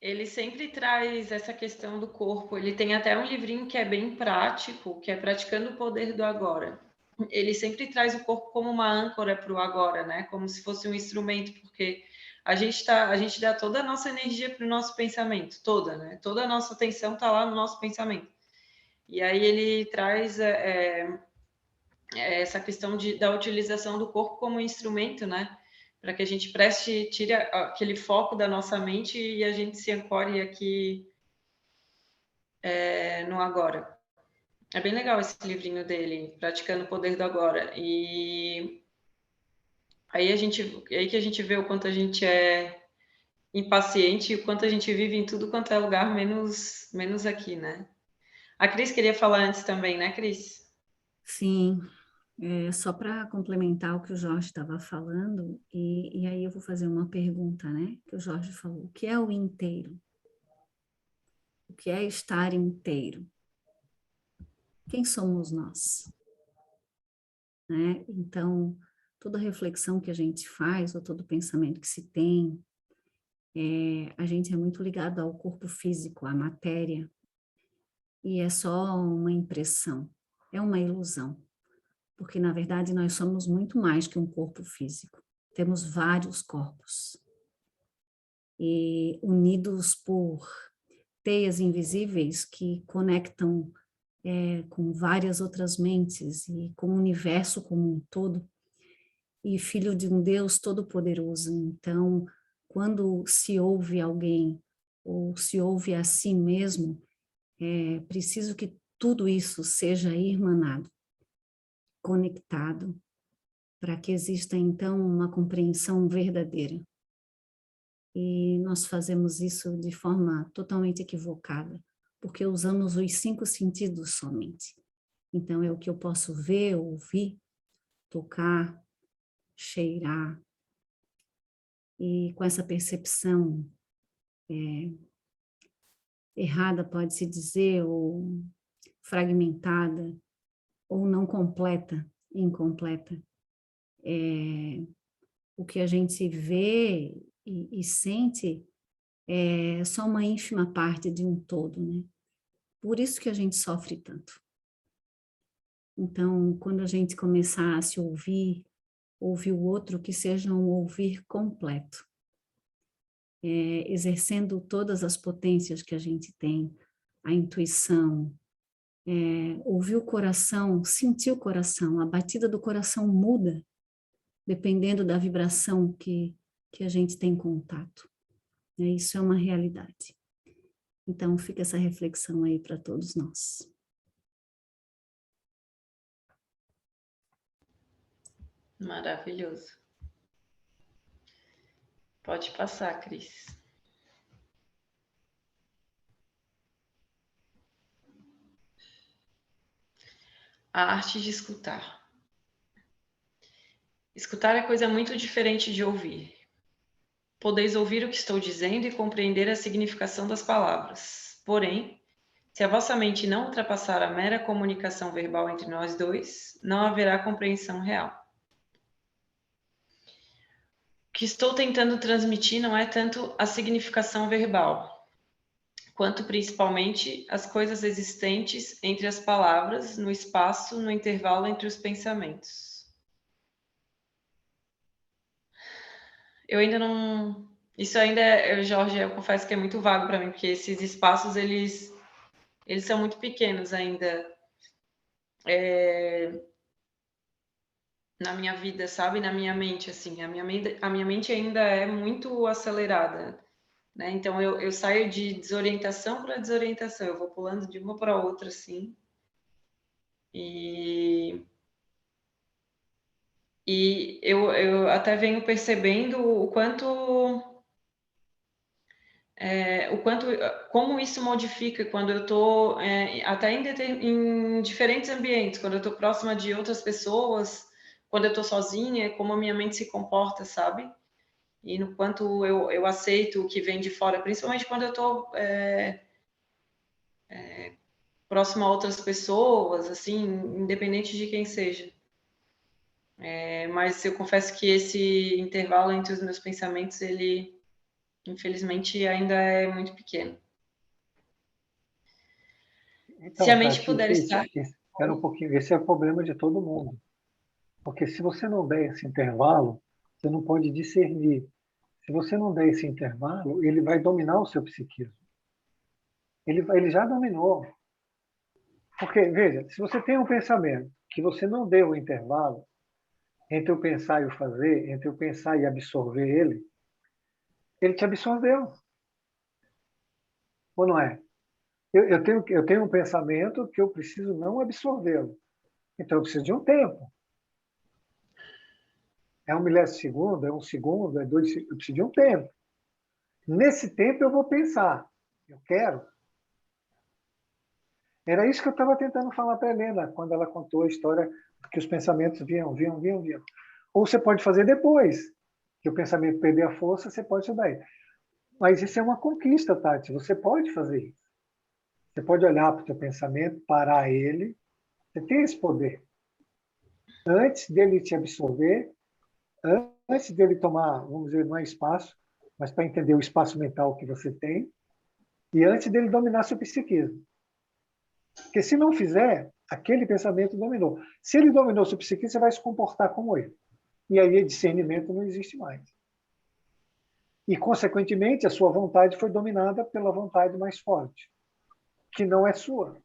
Ele sempre traz essa questão do corpo. Ele tem até um livrinho que é bem prático, que é Praticando o Poder do Agora. Ele sempre traz o corpo como uma âncora para o agora, né? Como se fosse um instrumento, porque a gente dá toda a nossa energia para o nosso pensamento, toda, né? Toda a nossa atenção está lá no nosso pensamento. E aí ele traz essa questão da utilização do corpo como instrumento, né? Para que a gente tire aquele foco da nossa mente e a gente se ancore aqui no agora. É bem legal esse livrinho dele, Praticando o Poder do Agora. E aí que a gente vê o quanto a gente é impaciente e o quanto a gente vive em tudo quanto é lugar, menos aqui, né? A Cris queria falar antes também, né, Cris? Sim, só para complementar o que o Jorge estava falando, e aí eu vou fazer uma pergunta, né? Que o Jorge falou: o que é o inteiro? O que é estar inteiro? Quem somos nós? Né? Então, toda reflexão que a gente faz, ou todo pensamento que se tem, a gente é muito ligado ao corpo físico, à matéria, e é só uma impressão, é uma ilusão, porque na verdade nós somos muito mais que um corpo físico, temos vários corpos, e unidos por teias invisíveis que conectam com várias outras mentes e com o universo como um todo, e filho de um Deus todo-poderoso. Então, quando se ouve alguém ou se ouve a si mesmo, é preciso que tudo isso seja irmanado, conectado, para que exista então uma compreensão verdadeira. E nós fazemos isso de forma totalmente equivocada, porque usamos os 5 sentidos somente. Então, é o que eu posso ver, ouvir, tocar, cheirar. E com essa percepção errada, pode-se dizer, ou fragmentada, ou não completa, incompleta, o que a gente vê e sente é só uma ínfima parte de um todo, né? Por isso que a gente sofre tanto. Então, quando a gente começar a se ouvir o outro, que seja um ouvir completo, exercendo todas as potências que a gente tem, a intuição, ouvir o coração, sentir o coração, a batida do coração muda, dependendo da vibração que a gente tem contato. Isso é uma realidade. Então, fica essa reflexão aí para todos nós. Maravilhoso. Pode passar, Cris. A arte de escutar. Escutar é coisa muito diferente de ouvir. Podeis ouvir o que estou dizendo e compreender a significação das palavras. Porém, se a vossa mente não ultrapassar a mera comunicação verbal entre nós dois, não haverá compreensão real. O que estou tentando transmitir não é tanto a significação verbal, quanto principalmente as coisas existentes entre as palavras, no espaço, no intervalo entre os pensamentos. Eu ainda não... Isso ainda, Jorge, eu confesso que é muito vago para mim, porque esses espaços, eles são muito pequenos ainda na minha vida, sabe? Na minha mente, assim. A minha mente ainda é muito acelerada, né? Então, eu saio de desorientação para desorientação. Eu vou pulando de uma para outra, assim. E eu até venho percebendo como isso modifica quando eu estou até em diferentes ambientes, quando eu estou próxima de outras pessoas, quando eu estou sozinha, como a minha mente se comporta, sabe? E no quanto eu aceito o que vem de fora, principalmente quando eu estou próxima a outras pessoas, assim, independente de quem seja. Mas eu confesso que esse intervalo entre os meus pensamentos, ele, infelizmente, ainda é muito pequeno. Então, Se a mente Tati, puder estar... espera um pouquinho. Esse é o problema de todo mundo. Porque se você não der esse intervalo, você não pode discernir. Se você não der esse intervalo, ele vai dominar o seu psiquismo. Ele já dominou. Porque, veja, se você tem um pensamento que você não deu o intervalo entre o pensar e o fazer, entre o pensar e absorver ele te absorveu. Ou não é? Eu tenho um pensamento que eu preciso não absorvê-lo. Então, eu preciso de um tempo. É 1 milésimo de segundo, é 1 segundo, é 2 segundos. Eu preciso de um tempo. Nesse tempo, eu vou pensar. Eu quero. Era isso que eu estava tentando falar para a Helena, quando ela contou a história que os pensamentos vinham. Ou você pode fazer depois, que o pensamento perder a força, você pode estudar ele. Mas isso é uma conquista, Tati. Você pode fazer isso. Você pode olhar para o seu pensamento, parar ele. Você tem esse poder. Antes dele te absorver, antes dele tomar, vamos dizer, não é espaço, mas para entender o espaço mental que você tem, e antes dele dominar seu psiquismo. Porque se não fizer, aquele pensamento dominou. Se ele dominou seu psiquismo, você vai se comportar como ele. E aí, discernimento não existe mais. E, consequentemente, a sua vontade foi dominada pela vontade mais forte, que não é sua.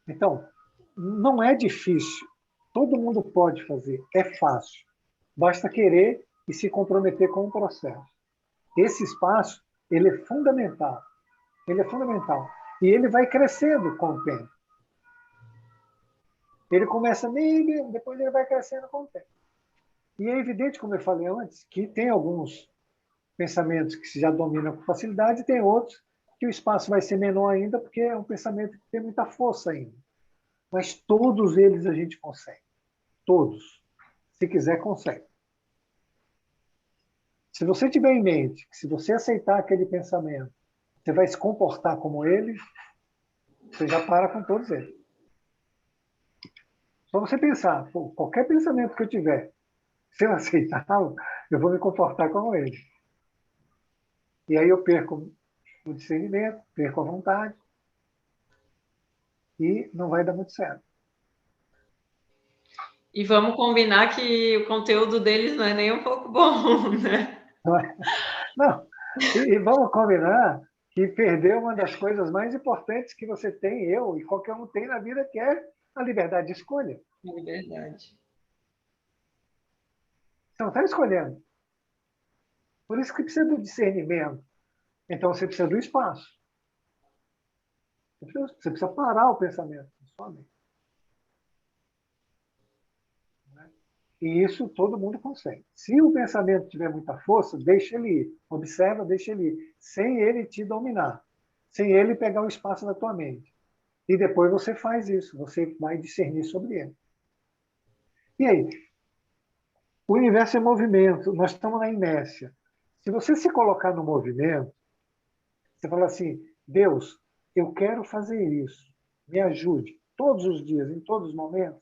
Então, não é difícil. Todo mundo pode fazer. É fácil. Basta querer e se comprometer com o processo. Esse espaço, ele é fundamental. Ele é fundamental. E ele vai crescendo com o tempo. Ele começa meio, depois ele vai crescendo com o tempo. E é evidente, como eu falei antes, que tem alguns pensamentos que se já dominam com facilidade, e tem outros que o espaço vai ser menor ainda, porque é um pensamento que tem muita força ainda. Mas todos eles a gente consegue. Todos. Se quiser, consegue. Se você tiver em mente que se você aceitar aquele pensamento, você vai se comportar como ele, você já para com todos eles. Só você pensar, pô, qualquer pensamento que eu tiver, se eu aceitá-lo, eu vou me comportar como ele. E aí eu perco o discernimento, perco a vontade, e não vai dar muito certo. E vamos combinar que o conteúdo deles não é nem um pouco bom, né? Não, é? Não. E vamos combinar que perder uma das coisas mais importantes que você tem, eu e qualquer um tem na vida, que é a liberdade de escolha. Liberdade. Você não está escolhendo. Por isso que precisa do discernimento. Então você precisa do espaço. Você precisa parar o pensamento na sua mente. E isso todo mundo consegue. Se o pensamento tiver muita força, deixa ele ir. Observa, deixa ele ir. Sem ele te dominar. Sem ele pegar o espaço da tua mente. E depois você faz isso. Você vai discernir sobre ele. E aí? O universo é movimento. Nós estamos na inércia. Se você se colocar no movimento, você fala assim, Deus, eu quero fazer isso. Me ajude. Todos os dias, em todos os momentos.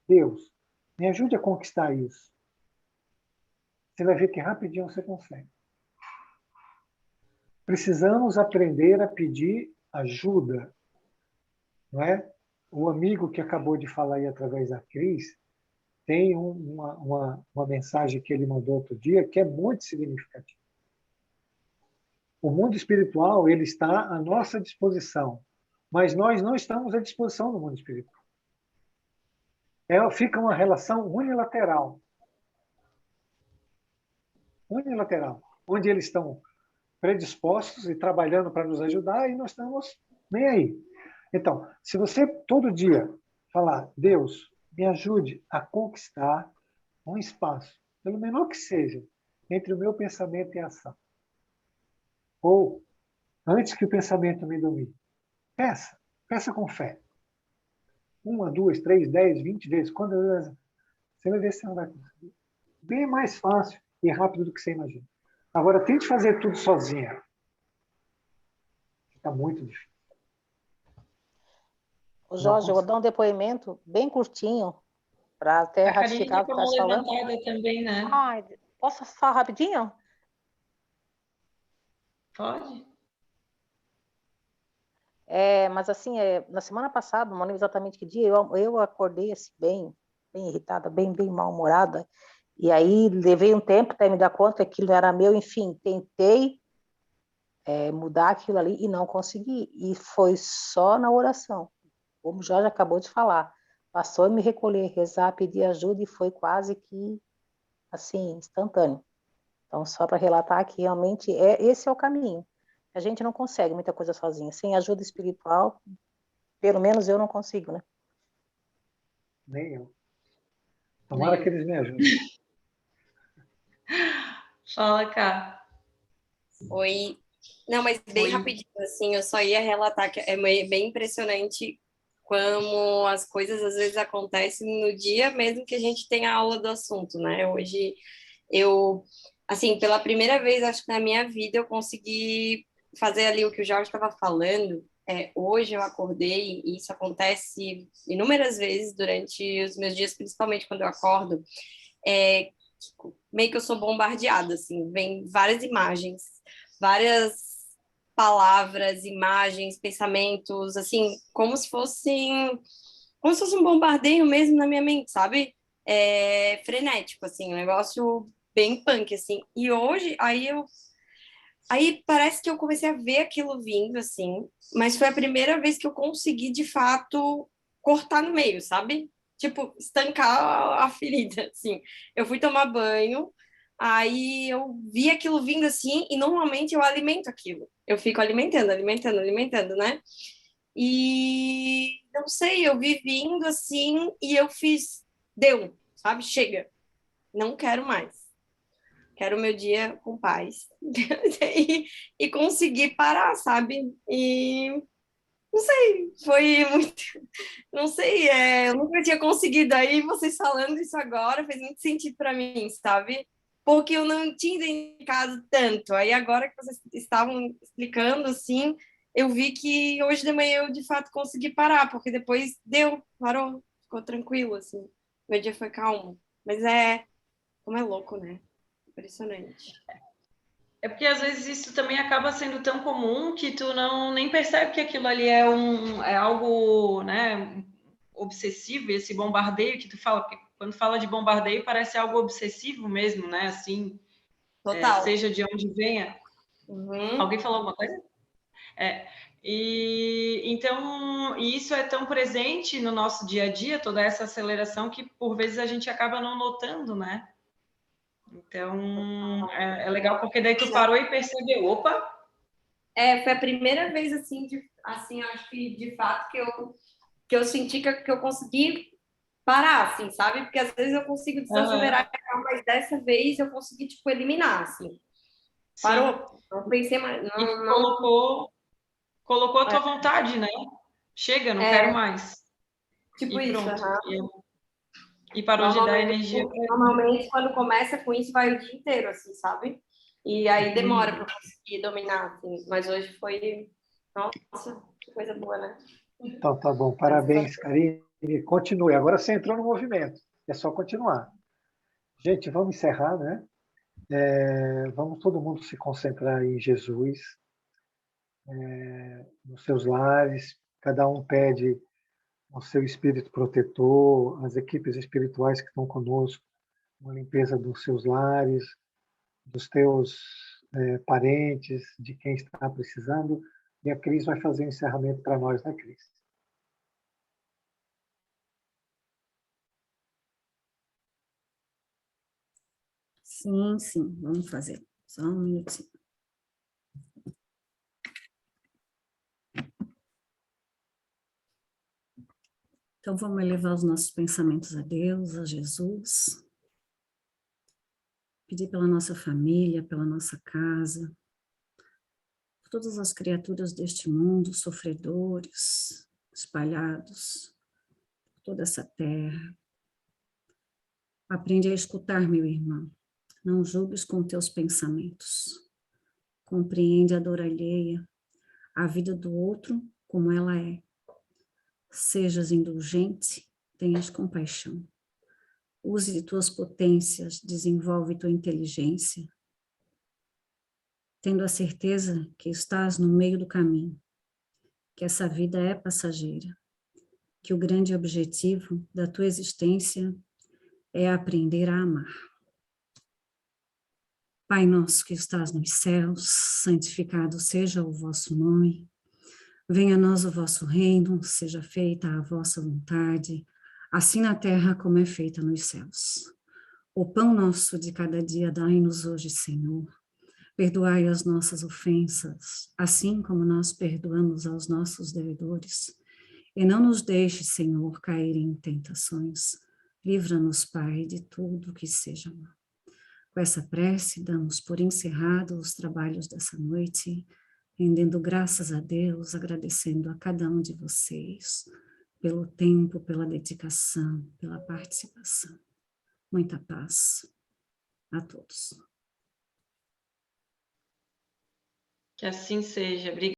Deus, me ajude a conquistar isso. Você vai ver que rapidinho você consegue. precisamos aprender a pedir ajuda, não é? O amigo que acabou de falar aí através da Cris tem uma mensagem que ele mandou outro dia que é muito significativa. O mundo espiritual ele está à nossa disposição, mas nós não estamos à disposição do mundo espiritual. Fica uma relação unilateral, onde eles estão predispostos e trabalhando para nos ajudar e nós estamos nem aí. Então, se você todo dia falar, Deus, me ajude a conquistar um espaço, pelo menor que seja, entre o meu pensamento e a ação. Ou, antes que o pensamento me domine, peça com fé. 1, 2, 3, 10, 20 vezes. Quando você vai ver se você vai conseguir. Bem mais fácil e rápido do que você imagina. Agora, tente fazer tudo sozinha. Fica muito difícil. Ô Jorge, eu vou dar um depoimento bem curtinho para até ratificar o que você está falando. Também, né? Posso falar rapidinho? Pode. Mas assim, na semana passada, não lembro exatamente que dia, eu acordei assim, bem irritada, bem mal-humorada, e aí levei um tempo até me dar conta que aquilo era meu, enfim, tentei mudar aquilo ali e não consegui, e foi só na oração, como o Jorge acabou de falar, passou a me recolher, rezar, pedir ajuda, e foi quase que, assim, instantâneo. Então, só para relatar que realmente esse é o caminho. A gente não consegue muita coisa sozinha. Sem ajuda espiritual, pelo menos eu não consigo, né? Nem eu. Tomara que eles me ajudem. Fala, Cá. Oi. Não, mas bem rapidinho, assim, eu só ia relatar que é bem impressionante como as coisas às vezes acontecem no dia mesmo que a gente tenha aula do assunto, né? Hoje assim, pela primeira vez, acho que na minha vida eu consegui fazer ali o que o Jorge estava falando. Hoje eu acordei, e isso acontece inúmeras vezes durante os meus dias, principalmente quando eu acordo, meio que eu sou bombardeada, assim, vem várias imagens, várias palavras, imagens, pensamentos, assim, como se fosse um bombardeio mesmo na minha mente, sabe? Frenético, assim, um negócio bem punk, assim. E hoje, aí parece que eu comecei a ver aquilo vindo, assim, mas foi a primeira vez que eu consegui, de fato, cortar no meio, sabe? Tipo, estancar a ferida, assim. Eu fui tomar banho, aí eu vi aquilo vindo, assim, e normalmente eu alimento aquilo. Eu fico alimentando, né? E, não sei, eu vi vindo, assim, e eu deu, sabe? Chega. Não quero mais. Quero o meu dia com paz. e conseguir parar, sabe? E não sei, foi muito. Não sei, eu nunca tinha conseguido. Aí vocês falando isso agora fez muito sentido para mim, sabe? Porque eu não tinha identificado tanto. Aí agora que vocês estavam explicando, assim, eu vi que hoje de manhã eu de fato consegui parar, porque depois parou, ficou tranquilo, assim. Meu dia foi calmo. Mas como é louco, né? Impressionante. É porque às vezes isso também acaba sendo tão comum que tu nem percebe que aquilo ali é algo, né, obsessivo, esse bombardeio que tu fala, porque quando fala de bombardeio parece algo obsessivo mesmo, né, assim, seja de onde venha. Uhum. Alguém falou alguma coisa? E então isso é tão presente no nosso dia a dia, toda essa aceleração, que por vezes a gente acaba não notando, né? Então, é legal porque daí tu parou e percebeu, opa! Foi a primeira vez, assim, acho que de fato que eu senti que eu consegui parar, assim, sabe? Porque às vezes eu consigo desacelerar, mas dessa vez eu consegui, tipo, eliminar, assim. Parou. Não pensei mais. Não. Colocou a tua vontade, né? Chega, não quero mais. Tipo e isso, pronto. E parou de dar energia para ele. Normalmente, quando começa com isso, vai o dia inteiro, assim, sabe? E aí demora para conseguir dominar, assim. Mas hoje foi... Nossa, que coisa boa, né? Então, tá bom. Parabéns, Karine. Continue. Agora você entrou no movimento. É só continuar. Gente, vamos encerrar, né? Vamos todo mundo se concentrar em Jesus. nos seus lares. Cada um pede ao seu espírito protetor, as equipes espirituais que estão conosco, uma limpeza dos seus lares, dos teus parentes, de quem está precisando. E a Cris vai fazer o encerramento para nós, né, Cris? Sim, sim, vamos fazer. Só um minutinho. Então, vamos elevar os nossos pensamentos a Deus, a Jesus. Pedir pela nossa família, pela nossa casa, por todas as criaturas deste mundo, sofredores, espalhados por toda essa terra. Aprende a escutar, meu irmão. Não julgues com teus pensamentos. Compreende a dor alheia, a vida do outro como ela é. Sejas indulgente, tenhas compaixão. Use de tuas potências, desenvolve tua inteligência, tendo a certeza que estás no meio do caminho, que essa vida é passageira, que o grande objetivo da tua existência é aprender a amar. Pai nosso que estás nos céus, santificado seja o vosso nome. Venha a nós o vosso reino, seja feita a vossa vontade, assim na terra como é feita nos céus. O pão nosso de cada dia dai-nos hoje, Senhor. Perdoai as nossas ofensas, assim como nós perdoamos aos nossos devedores. E não nos deixe, Senhor, cair em tentações. Livra-nos, Pai, de tudo que seja mal. Com essa prece, damos por encerrados os trabalhos dessa noite, rendendo graças a Deus, agradecendo a cada um de vocês pelo tempo, pela dedicação, pela participação. Muita paz a todos. Que assim seja. Obrigada.